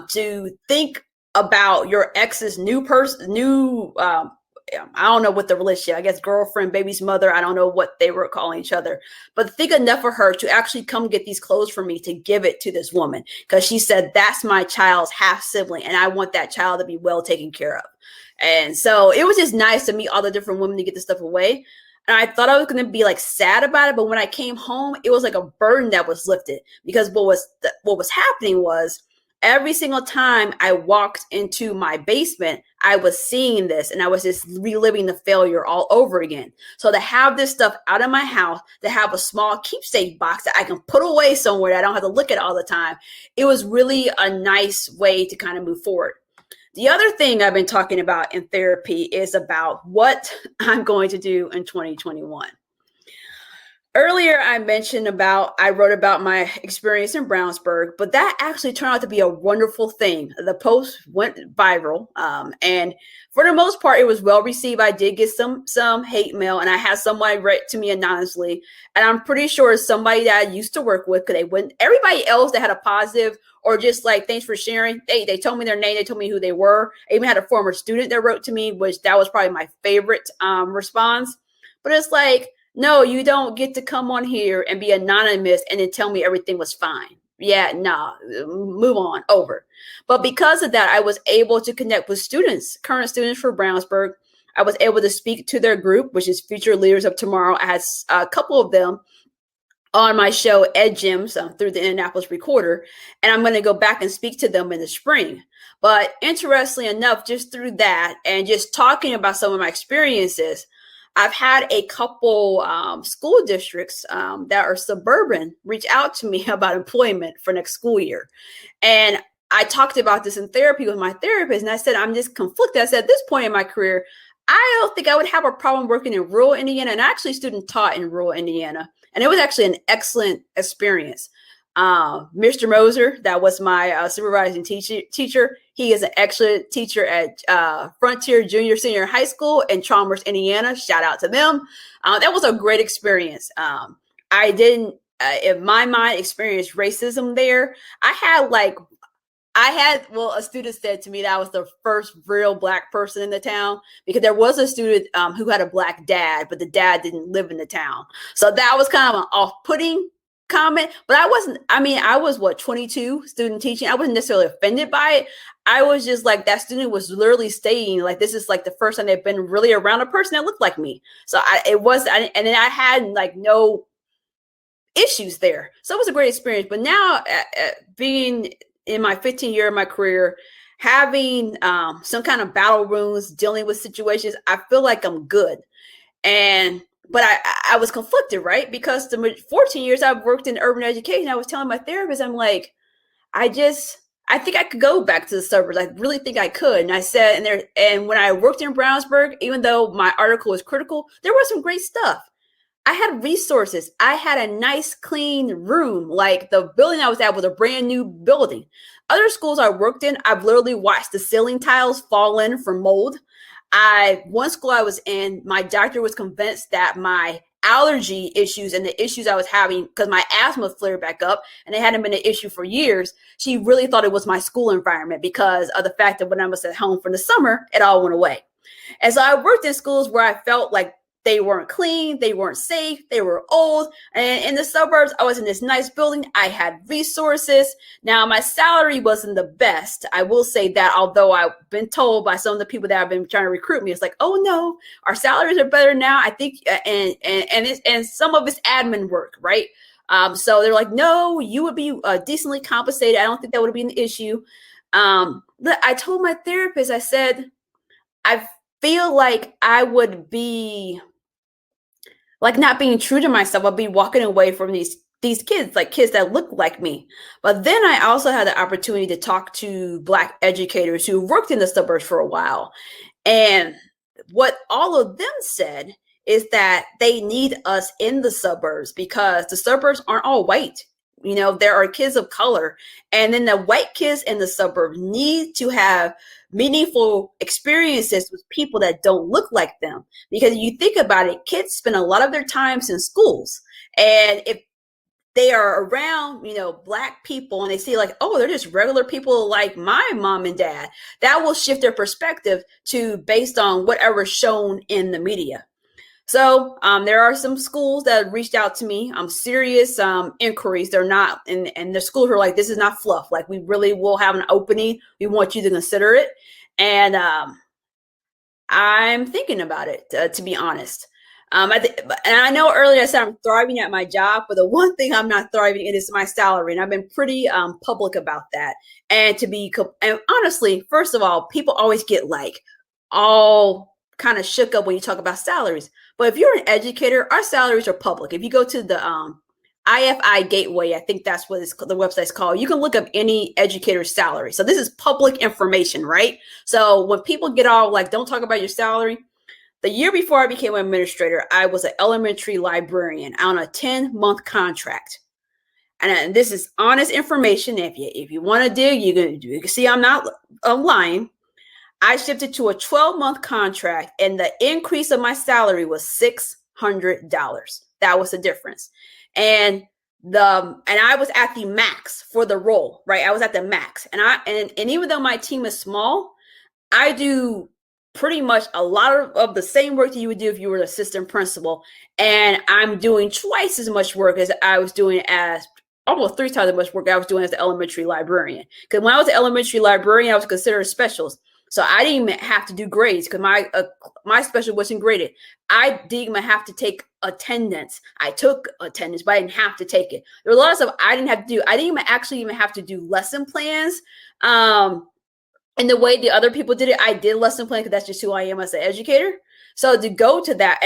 to think about your ex's new person, I don't know what the relationship, I guess girlfriend, baby's mother, I don't know what they were calling each other, but think enough for her to actually come get these clothes for me to give it to this woman, because she said, that's my child's half sibling, and I want that child to be well taken care of. And so it was just nice to meet all the different women to get this stuff away. And I thought I was going to be like sad about it, but when I came home, it was like a burden that was lifted, because what was happening was, every single time I walked into my basement, I was seeing this, and I was just reliving the failure all over again. So to have this stuff out of my house, to have a small keepsake box that I can put away somewhere that I don't have to look at all the time, it was really a nice way to kind of move forward. The other thing I've been talking about in therapy is about what I'm going to do in 2021. Earlier, I wrote about my experience in Brownsburg, but that actually turned out to be a wonderful thing. The post went viral, and for the most part, it was well received. I did get some hate mail, and I had somebody write to me anonymously, and I'm pretty sure it's somebody that I used to work with, because everybody else that had a positive or just like, thanks for sharing, they told me their name, they told me who they were. I even had a former student that wrote to me, which that was probably my favorite response. But it's like, no, you don't get to come on here and be anonymous and then tell me everything was fine. Yeah, nah, move on, over. But because of that, I was able to connect with current students for Brownsburg. I was able to speak to their group, which is Future Leaders of Tomorrow. I had a couple of them on my show, Ed Gems, through the Indianapolis Recorder, and I'm going to go back and speak to them in the spring. But interestingly enough, just through that and just talking about some of my experiences, I've had a couple school districts that are suburban reach out to me about employment for next school year. And I talked about this in therapy with my therapist, and I said, I'm just conflicted. I said, at this point in my career, I don't think I would have a problem working in rural Indiana. And I actually student taught in rural Indiana. And it was actually an excellent experience. Mr. Moser, that was my supervising teacher. He is an excellent teacher at Frontier Junior Senior High School in Chalmers, Indiana. Shout out to them. That was a great experience. I didn't, in my mind, experience racism there. A student said to me that I was the first real Black person in the town, because there was a student who had a Black dad, but the dad didn't live in the town. So that was kind of an off-putting comment, but I was 22, student teaching. I wasn't necessarily offended by it. I was just like, that student was literally stating like, this is like the first time they've been really around a person that looked like me. So and then I had like no issues there. So it was a great experience. But now being in my 15th year of my career, having some kind of battle wounds, dealing with situations, I feel like I'm good. But I was conflicted, right? Because the 14 years I've worked in urban education, I was telling my therapist, I'm like, I think I could go back to the suburbs. I really think I could. And I said, and when I worked in Brownsburg, even though my article was critical, there was some great stuff. I had resources. I had a nice, clean room. Like, the building I was at was a brand new building. Other schools I worked in, I've literally watched the ceiling tiles fall in from mold. One school I was in, my doctor was convinced that my allergy issues and the issues I was having because my asthma flared back up and it hadn't been an issue for years, she really thought it was my school environment because of the fact that when I was at home for the summer, it all went away. And so I worked in schools where I felt like they weren't clean, they weren't safe, they were old. And in the suburbs, I was in this nice building. I had resources. Now, my salary wasn't the best. I will say that, although I've been told by some of the people that have been trying to recruit me, it's like, oh no, our salaries are better now. I think, and some of it's admin work, right? So they're like, no, you would be decently compensated. I don't think that would be an issue. I told my therapist, I said, I feel like I would be like not being true to myself. I'd be walking away from these kids, like kids that look like me. But then I also had the opportunity to talk to Black educators who worked in the suburbs for a while. And what all of them said is that they need us in the suburbs because the suburbs aren't all white. You know, there are kids of color. And then the white kids in the suburbs need to have meaningful experiences with people that don't look like them. Because you think about it, kids spend a lot of their times in schools. And if they are around, you know, Black people and they see like, oh, they're just regular people like my mom and dad, that will shift their perspective to based on whatever's shown in the media. So there are some schools that reached out to me. Serious inquiries. They're not, and the schools are like, this is not fluff. Like, we really will have an opening. We want you to consider it. And I'm thinking about it, to be honest. And I know earlier I said I'm thriving at my job, but the one thing I'm not thriving in is my salary. And I've been pretty public about that. And and honestly, first of all, people always get like all kind of shook up when you talk about salaries. But if you're an educator, our salaries are public. If you go to the IFI Gateway, I think that's what the website's called, you can look up any educator's salary. So this is public information, right? So when people get all like, don't talk about your salary. The year before I became an administrator, I was an elementary librarian on a 10-month contract. And this is honest information. If you want to dig, you can see I'm not lying. I shifted to a 12-month contract, and the increase of my salary was $600. That was the difference. And I was at the max for the role, right? I was at the max. And even though my team is small, I do pretty much a lot of the same work that you would do if you were an assistant principal. And I'm doing twice as much work as I was doing as almost 3 times as much work I was doing as the elementary librarian. Because when I was an elementary librarian, I was considered a specialist. So I didn't even have to do grades because my special wasn't graded. I didn't even have to take attendance. I took attendance, but I didn't have to take it. There were a lot of stuff I didn't have to do. I didn't even have to do lesson plans. And the way the other people did it, I did lesson plan because that's just who I am as an educator. So to go to that,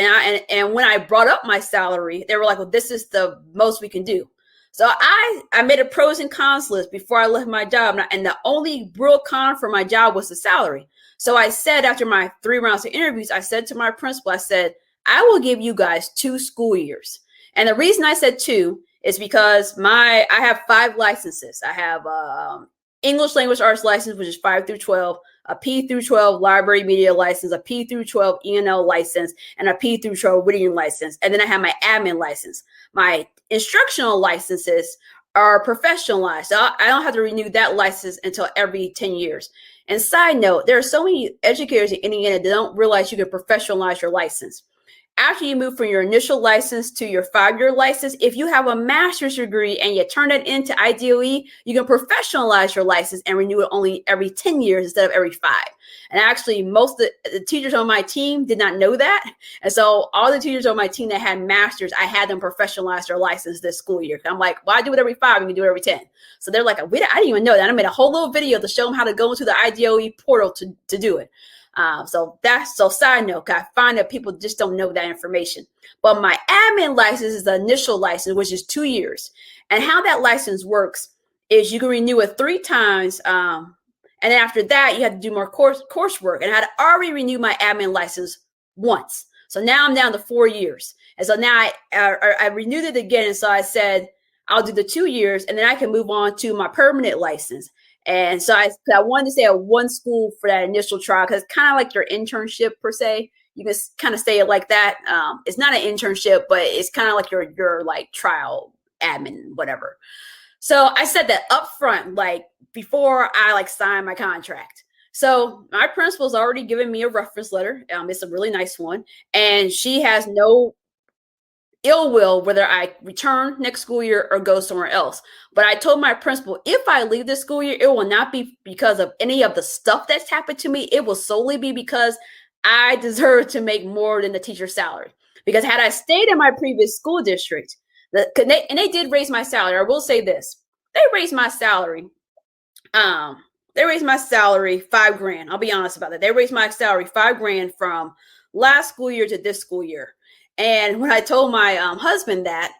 and when I brought up my salary, they were like, well, this is the most we can do. So I made a pros and cons list before I left my job. And the only real con for my job was the salary. So I said, after my 3 rounds of interviews, I said to my principal, I said, I will give you guys 2 school years. And the reason I said 2 is because I have 5 licenses. I have English language arts license, which is 5 through 12, a P through 12 library media license, a P through 12 E&L license, and a P through 12 reading license. And then I have my admin license. My instructional licenses are professionalized. So I don't have to renew that license until every 10 years. And side note, there are so many educators in Indiana that don't realize you can professionalize your license. After you move from your initial license to your 5-year license, if you have a master's degree and you turn it into IDOE, you can professionalize your license and renew it only every 10 years instead of every 5. And actually, most of the teachers on my team did not know that. And so all the teachers on my team that had masters, I had them professionalize their license this school year. I'm like, well, I do it every 5, and you do it every 10. So they're like, I didn't even know that. I made a whole little video to show them how to go into the IDOE portal to do it. So side note, I find that people just don't know that information. But my admin license is the initial license, which is 2 years. And how that license works is you can renew it 3 times. And then after that, you have to do more coursework. And I had already renewed my admin license once. So now I'm down to 4 years. And so now I renewed it again. And so I said, I'll do the 2 years and then I can move on to my permanent license. And so I wanted to stay at one school for that initial trial because it's kind of like your internship per se. you can kind of say it like that. It's not an internship, but it's kind of like your like trial admin, whatever. So I said that up front, like before I like sign my contract. So my principal's already given me a reference letter. It's a really nice one, and she has no ill will whether I return next school year or go somewhere else. But I told my principal, if I leave this school year, it will not be because of any of the stuff that's happened to me. It will solely be because I deserve to make more than the teacher's salary. Because had I stayed in my previous school district, they did raise my salary. I will say this: they raised my salary. Um, they raised my salary $5,000. I'll be honest about that. They raised my salary $5,000 from last school year to this school year. And when I told my husband that,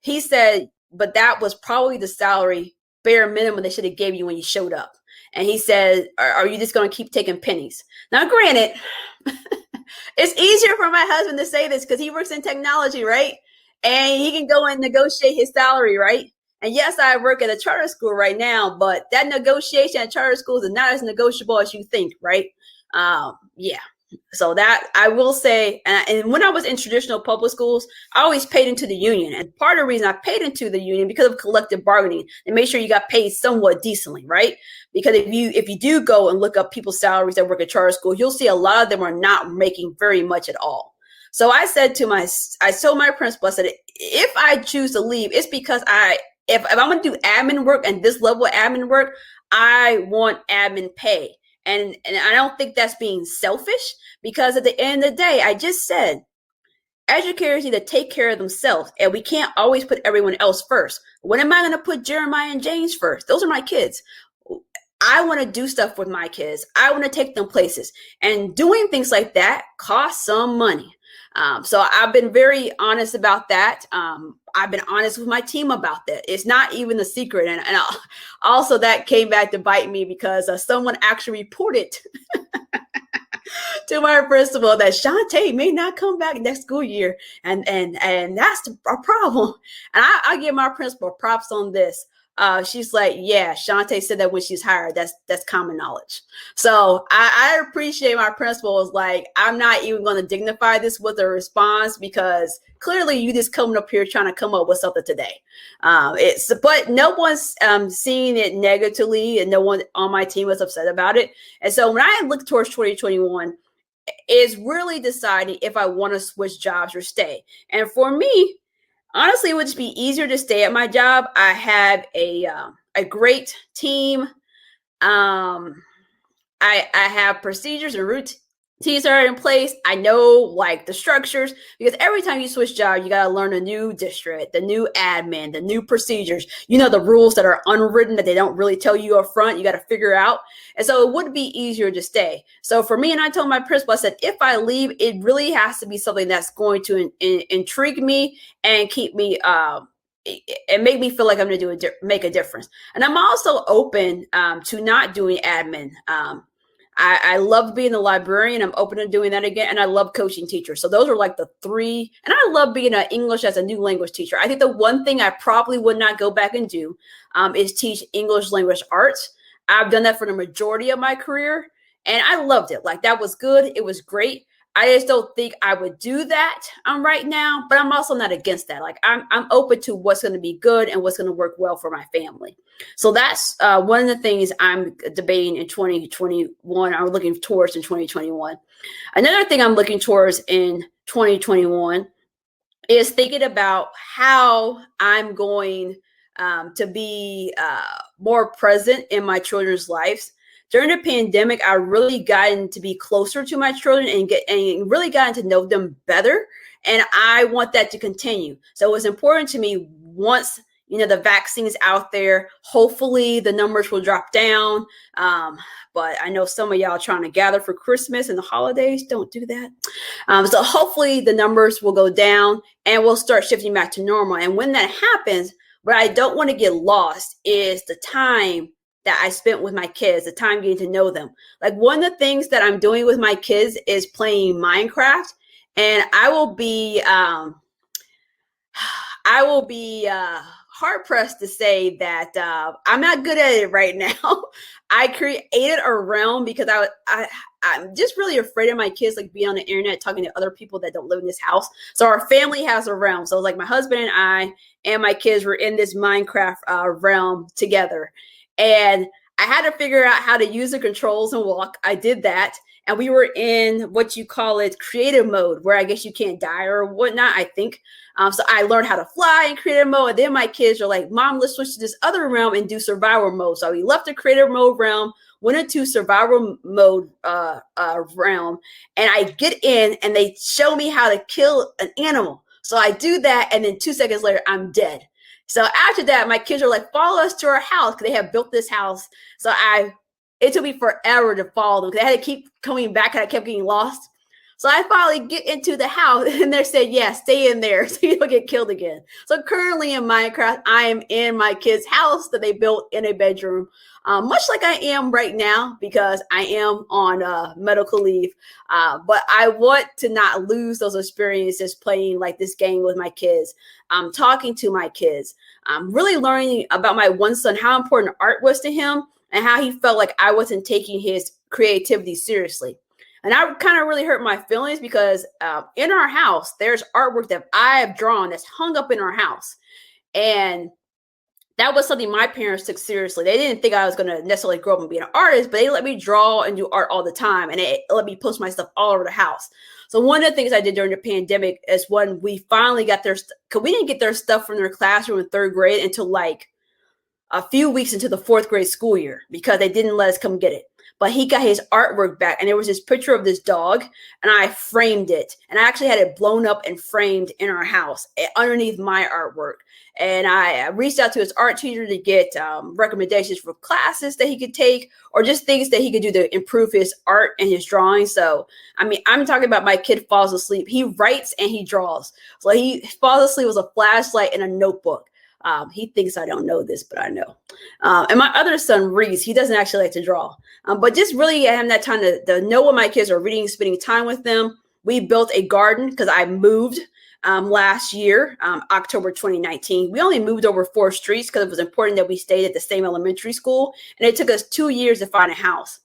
he said, but that was probably the salary bare minimum they should have gave you when you showed up. And he said, are you just going to keep taking pennies? Now, granted, it's easier for my husband to say this because he works in technology, right? And he can go and negotiate his salary, right? And yes, I work at a charter school right now, but that negotiation at charter schools is not as negotiable as you think, right? Yeah. So that I will say, and when I was in traditional public schools, I always paid into the union. And part of the reason I paid into the union because of collective bargaining and make sure you got paid somewhat decently, right? Because if you do go and look up people's salaries that work at charter school, you'll see a lot of them are not making very much at all. So I told my principal, I said, if I choose to leave, it's because if I'm going to do admin work and this level of admin work, I want admin pay. And I don't think that's being selfish because at the end of the day, I just said, educators need to take care of themselves and we can't always put everyone else first. When am I going to put Jeremiah and James first? Those are my kids. I want to do stuff with my kids. I want to take them places, and doing things like that costs some money. So I've been very honest about that. I've been honest with my team about that. It's not even a secret. And also that came back to bite me because someone actually reported to my principal that Shantae may not come back next school year. And that's a problem. And I give my principal props on this. She's like, yeah, Shantae said that when she's hired. That's common knowledge. So I appreciate my principal was like, I'm not even going to dignify this with a response because clearly you just coming up here trying to come up with something today. But no one's seeing it negatively and no one on my team was upset about it. And so when I look towards 2021, is really deciding if I want to switch jobs or stay. And for me, honestly, it would just be easier to stay at my job. I have a great team. I have procedures and routines that are in place. I know like the structures because every time you switch job, you got to learn a new district, the new admin, the new procedures. You know, the rules that are unwritten that they don't really tell you up front. You got to figure out. And so it would be easier to stay. So for me, and I told my principal, I said, if I leave, it really has to be something that's going to intrigue me and keep me and make me feel like I'm going to make a difference. And I'm also open to not doing admin. I love being a librarian. I'm open to doing that again. And I love coaching teachers. So those are like the three. And I love being an English as a new language teacher. I think the one thing I probably would not go back and do is teach English language arts. I've done that for the majority of my career. And I loved it. Like that was good. It was great. I just don't think I would do that right now, but I'm also not against that. Like I'm open to what's going to be good and what's going to work well for my family. So that's one of the things I'm debating in 2021. I'm looking towards in 2021. Another thing I'm looking towards in 2021 is thinking about how I'm going to be more present in my children's lives. During the pandemic, I really gotten to be closer to my children and really gotten to know them better. And I want that to continue. So it's important to me once, the vaccine's out there, hopefully the numbers will drop down. But I know some of y'all are trying to gather for Christmas and the holidays. Don't do that. So hopefully the numbers will go down and we'll start shifting back to normal. And when that happens, what I don't want to get lost is the time that I spent with my kids, the time getting to know them. Like one of the things that I'm doing with my kids is playing Minecraft, and I will be hard pressed to say that I'm not good at it right now. I created a realm because I'm just really afraid of my kids like being on the internet talking to other people that don't live in this house. So our family has a realm. So like my husband and I and my kids were in this Minecraft realm together, and I had to figure out how to use the controls and walk. I did that. And we were in what you call it creative mode, where I guess you can't die or whatnot, I think. So I learned how to fly in creative mode. And then my kids are like, Mom, let's switch to this other realm and do survival mode. So we left the creative mode realm, went into survival mode realm. And I get in and they show me how to kill an animal. So I do that. And then 2 seconds later, I'm dead. So after that, my kids are like, follow us to our house because they have built this house. So it took me forever to follow them because I had to keep coming back and I kept getting lost. So I finally get into the house and they said, yeah, stay in there so you don't get killed again. So currently in Minecraft, I am in my kids' house that they built in a bedroom, much like I am right now because I am on medical leave. But I want to not lose those experiences playing like this game with my kids, talking to my kids, really learning about my one son, how important art was to him and how he felt like I wasn't taking his creativity seriously. And I kind of really hurt my feelings because in our house, there's artwork that I have drawn that's hung up in our house. And that was something my parents took seriously. They didn't think I was going to necessarily grow up and be an artist, but they let me draw and do art all the time. And they let me post my stuff all over the house. So one of the things I did during the pandemic is when we finally got because we didn't get their stuff from their classroom in third grade until like a few weeks into the fourth grade school year because they didn't let us come get it. But he got his artwork back and there was this picture of this dog and I framed it. And I actually had it blown up and framed in our house underneath my artwork. And I reached out to his art teacher to get recommendations for classes that he could take or just things that he could do to improve his art and his drawing. So, I mean, I'm talking about my kid falls asleep. He writes and he draws. So he falls asleep with a flashlight and a notebook. He thinks I don't know this, but I know. And my other son reads. He doesn't actually like to draw. But just really having that time to know what my kids are reading, spending time with them. We built a garden because I moved last year, October 2019. We only moved over 4 streets because it was important that we stayed at the same elementary school. And it took us 2 years to find a house.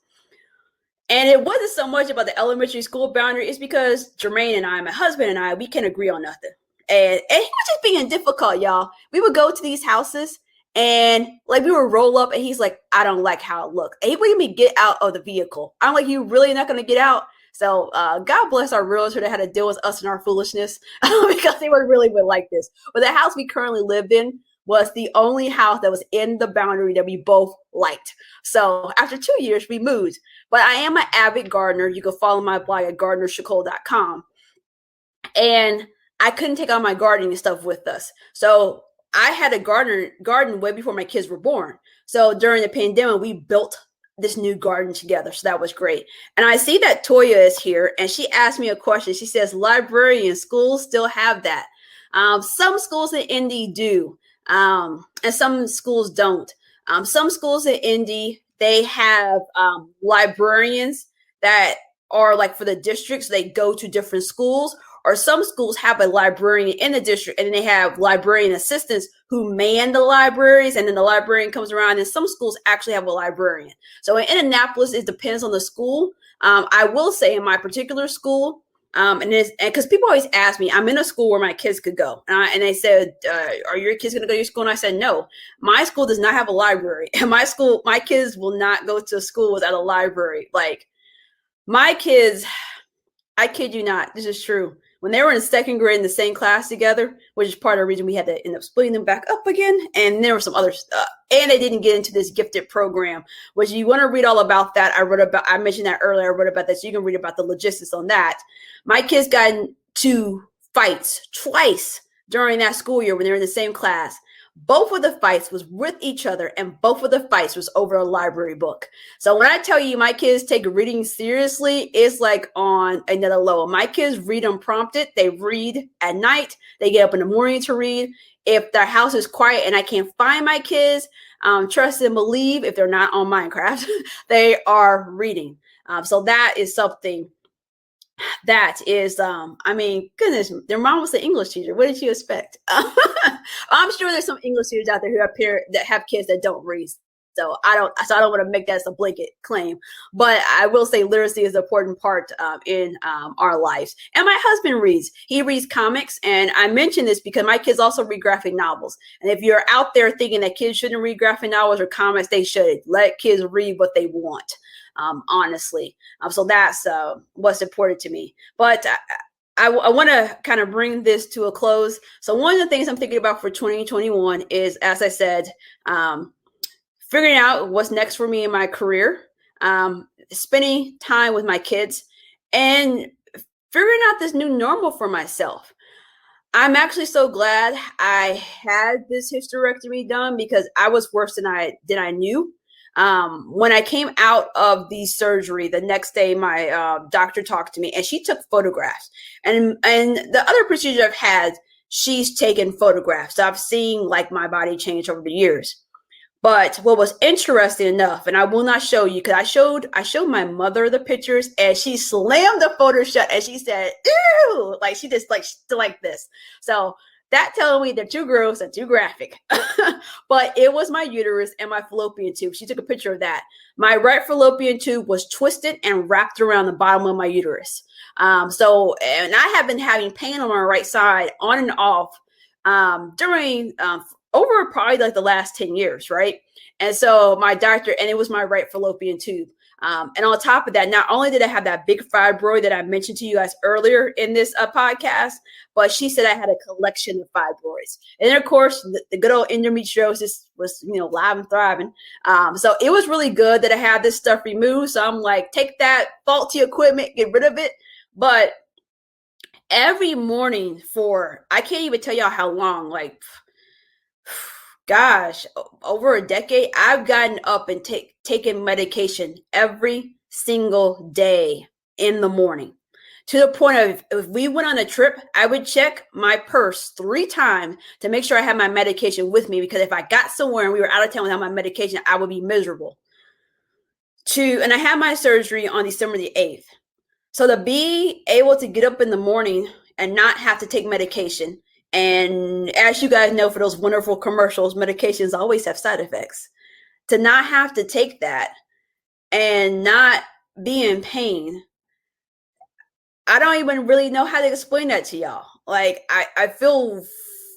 And it wasn't so much about the elementary school boundary. It's because Jermaine and I, my husband and I, we can't agree on nothing. And he was just being difficult, y'all. We would go to these houses and like we would roll up and he's like, I don't like how it looks. And he wouldn't even get out of the vehicle. I'm like, you really not going to get out? So God bless our realtor that had to deal with us and our foolishness because they would like this. But the house we currently lived in was the only house that was in the boundary that we both liked. So after 2 years, we moved. But I am an avid gardener. You can follow my blog at gardenershacole.com. And I couldn't take all my gardening stuff with us. So I had a garden way before my kids were born. So during the pandemic, we built this new garden together. So that was great. And I see that Toya is here and she asked me a question. She says, library and schools still have that. Some schools in Indy do, and some schools don't. Some schools in Indy, they have librarians that are like for the districts. They go to different schools. Or some schools have a librarian in the district and then they have librarian assistants who man the libraries and then the librarian comes around and some schools actually have a librarian. So in Indianapolis, it depends on the school. I will say in my particular school, and because people always ask me, I'm in a school where my kids could go. And they said, are your kids going to go to your school? And I said, no, my school does not have a library. And my kids will not go to school without a library. Like my kids, I kid you not, this is true. When they were in second grade in the same class together, which is part of the reason we had to end up splitting them back up again. And there was some other stuff. And they didn't get into this gifted program, which you want to read all about that. I mentioned that earlier. I wrote about that. So you can read about the logistics on that. My kids got into fights twice during that school year when they were in the same class. Both of the fights was with each other and both of the fights was over a library book. So when I tell you my kids take reading seriously, it's like on another level. My kids read unprompted. They read at night. They get up in the morning to read. If their house is quiet and I can't find my kids, trust and believe if they're not on Minecraft, they are reading. So that is something that is, I mean, goodness, their mom was an English teacher. What did you expect? I'm sure there's some English teachers out there who have kids that don't read. So I don't want to make that as a blanket claim, but I will say literacy is an important part in our lives. And my husband reads. He reads comics, and I mention this because my kids also read graphic novels. And if you're out there thinking that kids shouldn't read graphic novels or comics, they should. Let kids read what they want. Honestly. So that's what's important to me. But I want to kind of bring this to a close. So one of the things I'm thinking about for 2021 is, as I said, figuring out what's next for me in my career, spending time with my kids, and figuring out this new normal for myself. I'm actually so glad I had this hysterectomy done because I was worse than I knew. When I came out of the surgery, the next day, my doctor talked to me and she took photographs. And the other procedure I've had, she's taken photographs. So I've seen like my body change over the years. But what was interesting enough, and I will not show you because I showed my mother the pictures and she slammed the photo shut and she said, "Ew!" Like she just like this. So that tells me they're too gross and too graphic. But it was my uterus and my fallopian tube. She took a picture of that. My right fallopian tube was twisted and wrapped around the bottom of my uterus. And I have been having pain on my right side on and off during over probably like the last 10 years, right? And so my doctor, and it was my right fallopian tube. And on top of that, not only did I have that big fibroid that I mentioned to you guys earlier in this podcast, but she said I had a collection of fibroids. And then, of course, the good old endometriosis was, live and thriving. So it was really good that I had this stuff removed. So I'm like, take that faulty equipment, get rid of it. But every morning I can't even tell y'all how long, like, gosh, over a decade, I've gotten up and taken medication every single day in the morning, to the point of if we went on a trip, I would check my purse 3 times to make sure I had my medication with me, because if I got somewhere and we were out of town without my medication, I would be miserable. And I had my surgery on December the 8th. So to be able to get up in the morning and not have to take medication, and as you guys know, for those wonderful commercials, medications always have side effects. To not have to take that and not be in pain, I don't even really know how to explain that to y'all. Like, I feel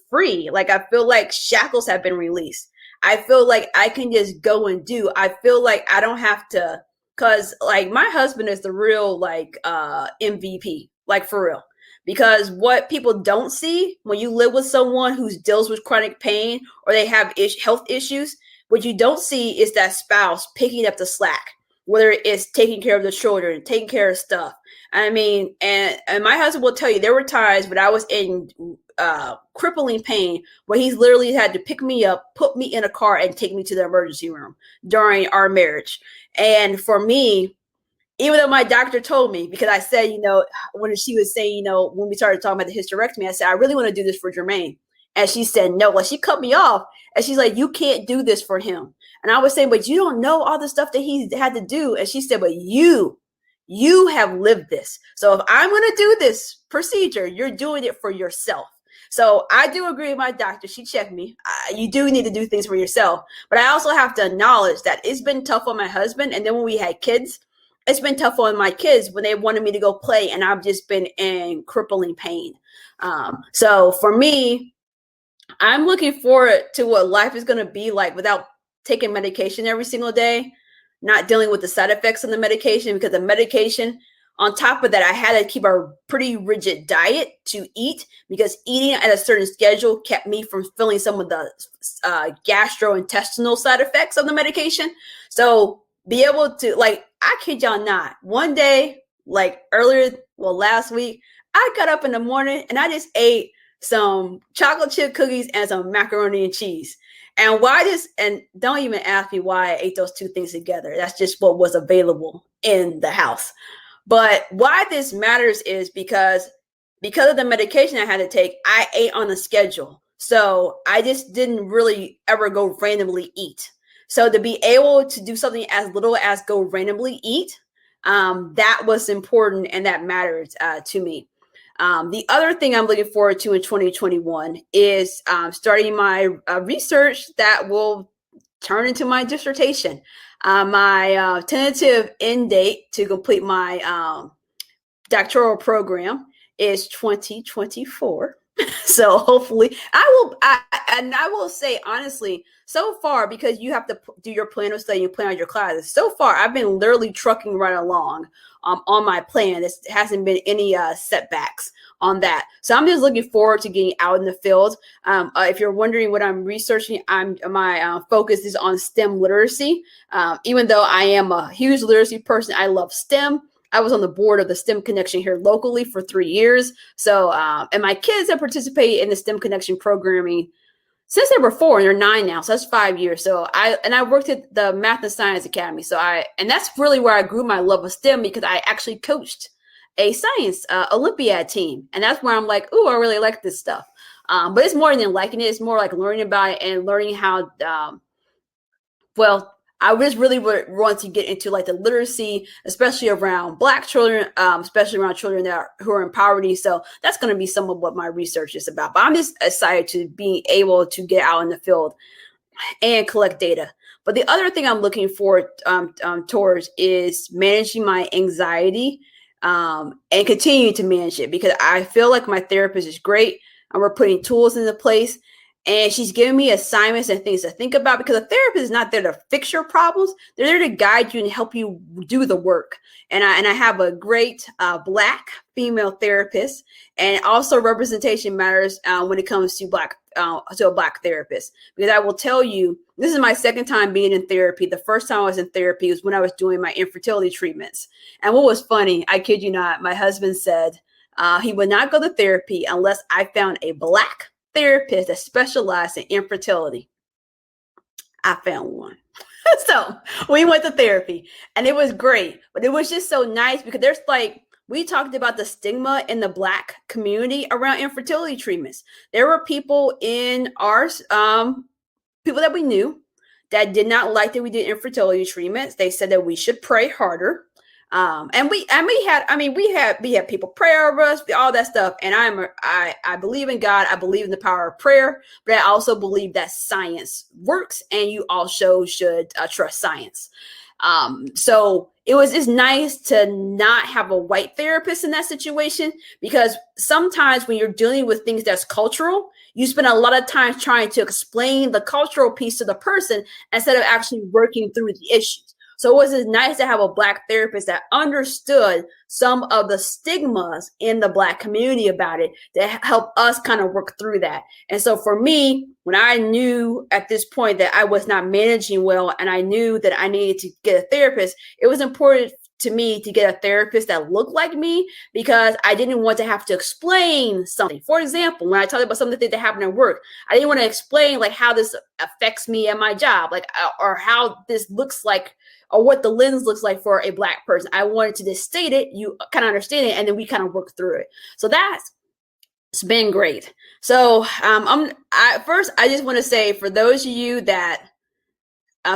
free. Like, I feel like shackles have been released. I feel like I can just go and do. I feel like I don't have to, because like my husband is the real like MVP, like for real. Because what people don't see when you live with someone who deals with chronic pain or they have health issues, what you don't see is that spouse picking up the slack, whether it's taking care of the children, taking care of stuff. I mean, and my husband will tell you there were times when I was in crippling pain where he's literally had to pick me up, put me in a car, and take me to the emergency room during our marriage. And for me, even though my doctor told me, because I said, when she was saying, when we started talking about the hysterectomy, I said, I really want to do this for Jermaine. And she said, no. Well, she cut me off and she's like, you can't do this for him. And I was saying, but you don't know all the stuff that he had to do. And she said, but you have lived this. So if I'm going to do this procedure, you're doing it for yourself. So I do agree with my doctor. She checked me. You do need to do things for yourself. But I also have to acknowledge that it's been tough on my husband. And then when we had kids, it's been tough on my kids when they wanted me to go play and I've just been in crippling pain. So for me, I'm looking forward to what life is going to be like without taking medication every single day, not dealing with the side effects of the medication, because the medication, on top of that, I had to keep a pretty rigid diet to eat, because eating at a certain schedule kept me from feeling some of the gastrointestinal side effects of the medication. So be able to, like, I kid y'all not, one day, like last week, I got up in the morning and I just ate some chocolate chip cookies and some macaroni and cheese. And and don't even ask me why I ate those two things together. That's just what was available in the house. But why this matters is because of the medication I had to take, I ate on a schedule. So I just didn't really ever go randomly eat. So to be able to do something as little as go randomly eat, that was important and that mattered to me. The other thing I'm looking forward to in 2021 is starting my research that will turn into my dissertation. My tentative end date to complete my doctoral program is 2024. So hopefully I will say honestly, so far, because you have to do your plan of study and plan out your classes, so far I've been literally trucking right along on my plan. There hasn't been any setbacks on that. So I'm just looking forward to getting out in the field. If you're wondering what I'm researching, my focus is on STEM literacy. Even though I am a huge literacy person, I love STEM. I was on the board of the STEM Connection here locally for 3 years. So, and my kids have participated in the STEM Connection programming since they were 4, and they're 9 now. So that's 5 years. So I worked at the Math and Science Academy. And that's really where I grew my love of STEM, because I actually coached a science Olympiad team. And that's where I'm like, ooh, I really like this stuff. But it's more than liking it. It's more like learning about it and learning how, I just really want to get into like the literacy, especially around Black children, especially around children who are in poverty. So that's going to be some of what my research is about. But I'm just excited to be able to get out in the field and collect data. But the other thing I'm looking forward towards is managing my anxiety and continue to manage it, because I feel like my therapist is great and we're putting tools into place. And she's giving me assignments and things to think about, because a therapist is not there to fix your problems. They're there to guide you and help you do the work. And I have a great Black female therapist, and also representation matters when it comes to a Black therapist. Because I will tell you, this is my second time being in therapy. The first time I was in therapy was when I was doing my infertility treatments. And what was funny, I kid you not, my husband said he would not go to therapy unless I found a Black therapist that specialized in infertility. I found one. So we went to therapy and it was great, but it was just so nice because we talked about the stigma in the Black community around infertility treatments. There were people in our, people that we knew that did not like that we did infertility treatments. They said that we should pray harder. And we had people pray over us, all that stuff. And I believe in God. I believe in the power of prayer, but I also believe that science works, and you also should trust science. So it's nice to not have a white therapist in that situation, because sometimes when you're dealing with things that's cultural, you spend a lot of time trying to explain the cultural piece to the person instead of actually working through the issues. So it was nice to have a Black therapist that understood some of the stigmas in the Black community about it, that helped us kind of work through that. And so for me, when I knew at this point that I was not managing well, and I knew that I needed to get a therapist, it was important to me to get a therapist that looked like me, because I didn't want to have to explain something. For example, when I talked about something that happened at work, I didn't want to explain like how this affects me at my job, like, or how this looks like, or what the lens looks like for a Black person. I wanted to just state it, you kind of understand it, and then we kind of work through it. So it's been great. So first, I just want to say, for those of you that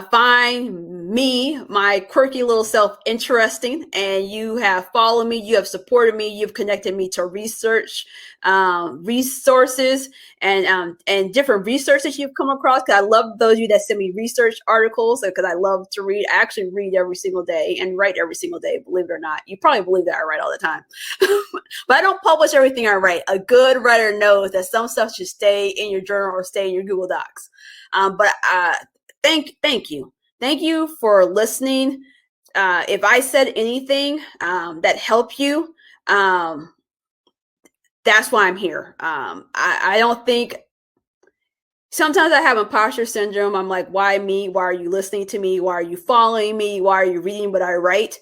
find me, my quirky little self, interesting, and you have followed me, you have supported me, you've connected me to research, resources, and different research that you've come across. Because I love those of you that send me research articles, because I love to read. I actually read every single day and write every single day, believe it or not. You probably believe that I write all the time. But I don't publish everything I write. A good writer knows that some stuff should stay in your journal or stay in your Google Docs. Thank you. Thank you for listening. If I said anything that helped you, that's why I'm here. I don't think, sometimes I have imposter syndrome. I'm like, why me? Why are you listening to me? Why are you following me? Why are you reading what I write?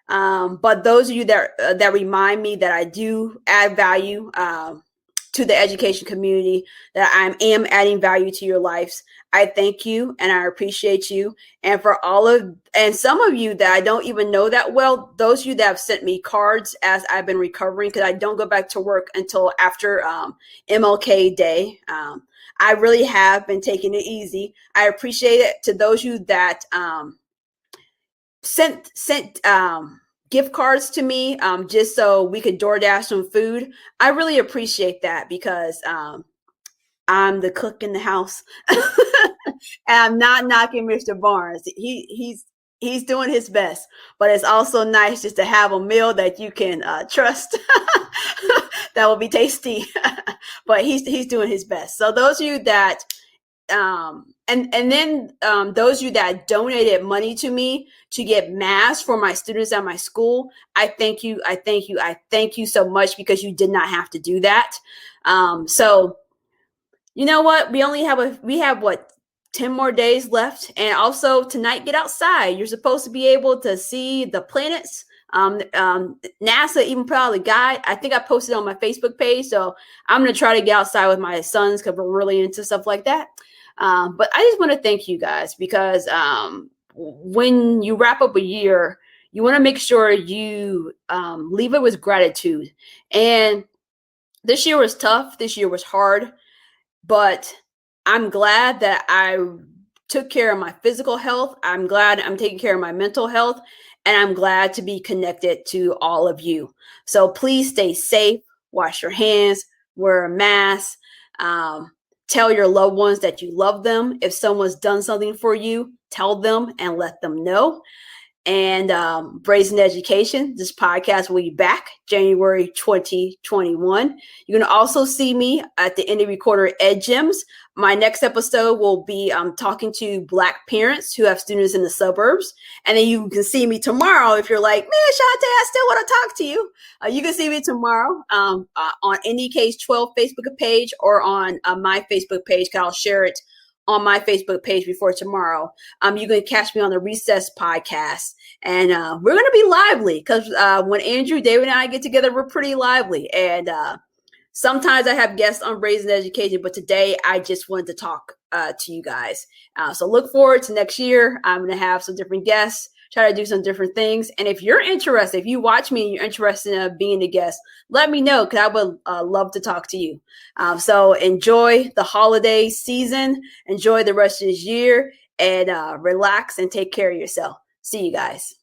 But those of you that remind me that I do add value to the education community, that I am adding value to your lives, I thank you and I appreciate you. And for and some of you that I don't even know that well, those of you that have sent me cards as I've been recovering, because I don't go back to work until after MLK Day. I really have been taking it easy. I appreciate it. To those of you that sent gift cards to me, just so we could DoorDash some food. I really appreciate that because I'm the cook in the house. And I'm not knocking Mr. Barnes. He's doing his best, but it's also nice just to have a meal that you can trust that will be tasty. But he's doing his best. So those of you that and then those of you that donated money to me to get masks for my students at my school, I thank you. I thank you. I thank you so much because you did not have to do that. So you know what? We have what, 10 more days left. And also tonight, get outside. You're supposed to be able to see the planets. NASA even put out a guide. I think I posted on my Facebook page. So I'm going to try to get outside with my sons because we're really into stuff like that. But I just want to thank you guys because when you wrap up a year, you want to make sure you leave it with gratitude. And this year was tough. This year was hard. But I'm glad that I took care of my physical health. I'm glad I'm taking care of my mental health. And I'm glad to be connected to all of you. So please stay safe, wash your hands, wear a mask, tell your loved ones that you love them. If someone's done something for you, tell them and let them know. And Brazen Education, this podcast will be back January 2021. You can also see me at the Indie Recorder Ed Gyms. My next episode will be talking to Black parents who have students in the suburbs. And then you can see me tomorrow if you're like, man, Shantae, I still want to talk to you. You can see me tomorrow on NDK's 12 Facebook page or on my Facebook page, because I'll share it on my Facebook page before tomorrow. You can catch me on the Recess podcast. And we're going to be lively because when Andrew, David, and I get together, we're pretty lively. And sometimes I have guests on Brazen Education, but today I just wanted to talk to you guys. So look forward to next year. I'm going to have some different guests, try to do some different things. And if you're interested, if you watch me and you're interested in being a guest, let me know because I would love to talk to you. So enjoy the holiday season, enjoy the rest of this year, and relax and take care of yourself. See you guys.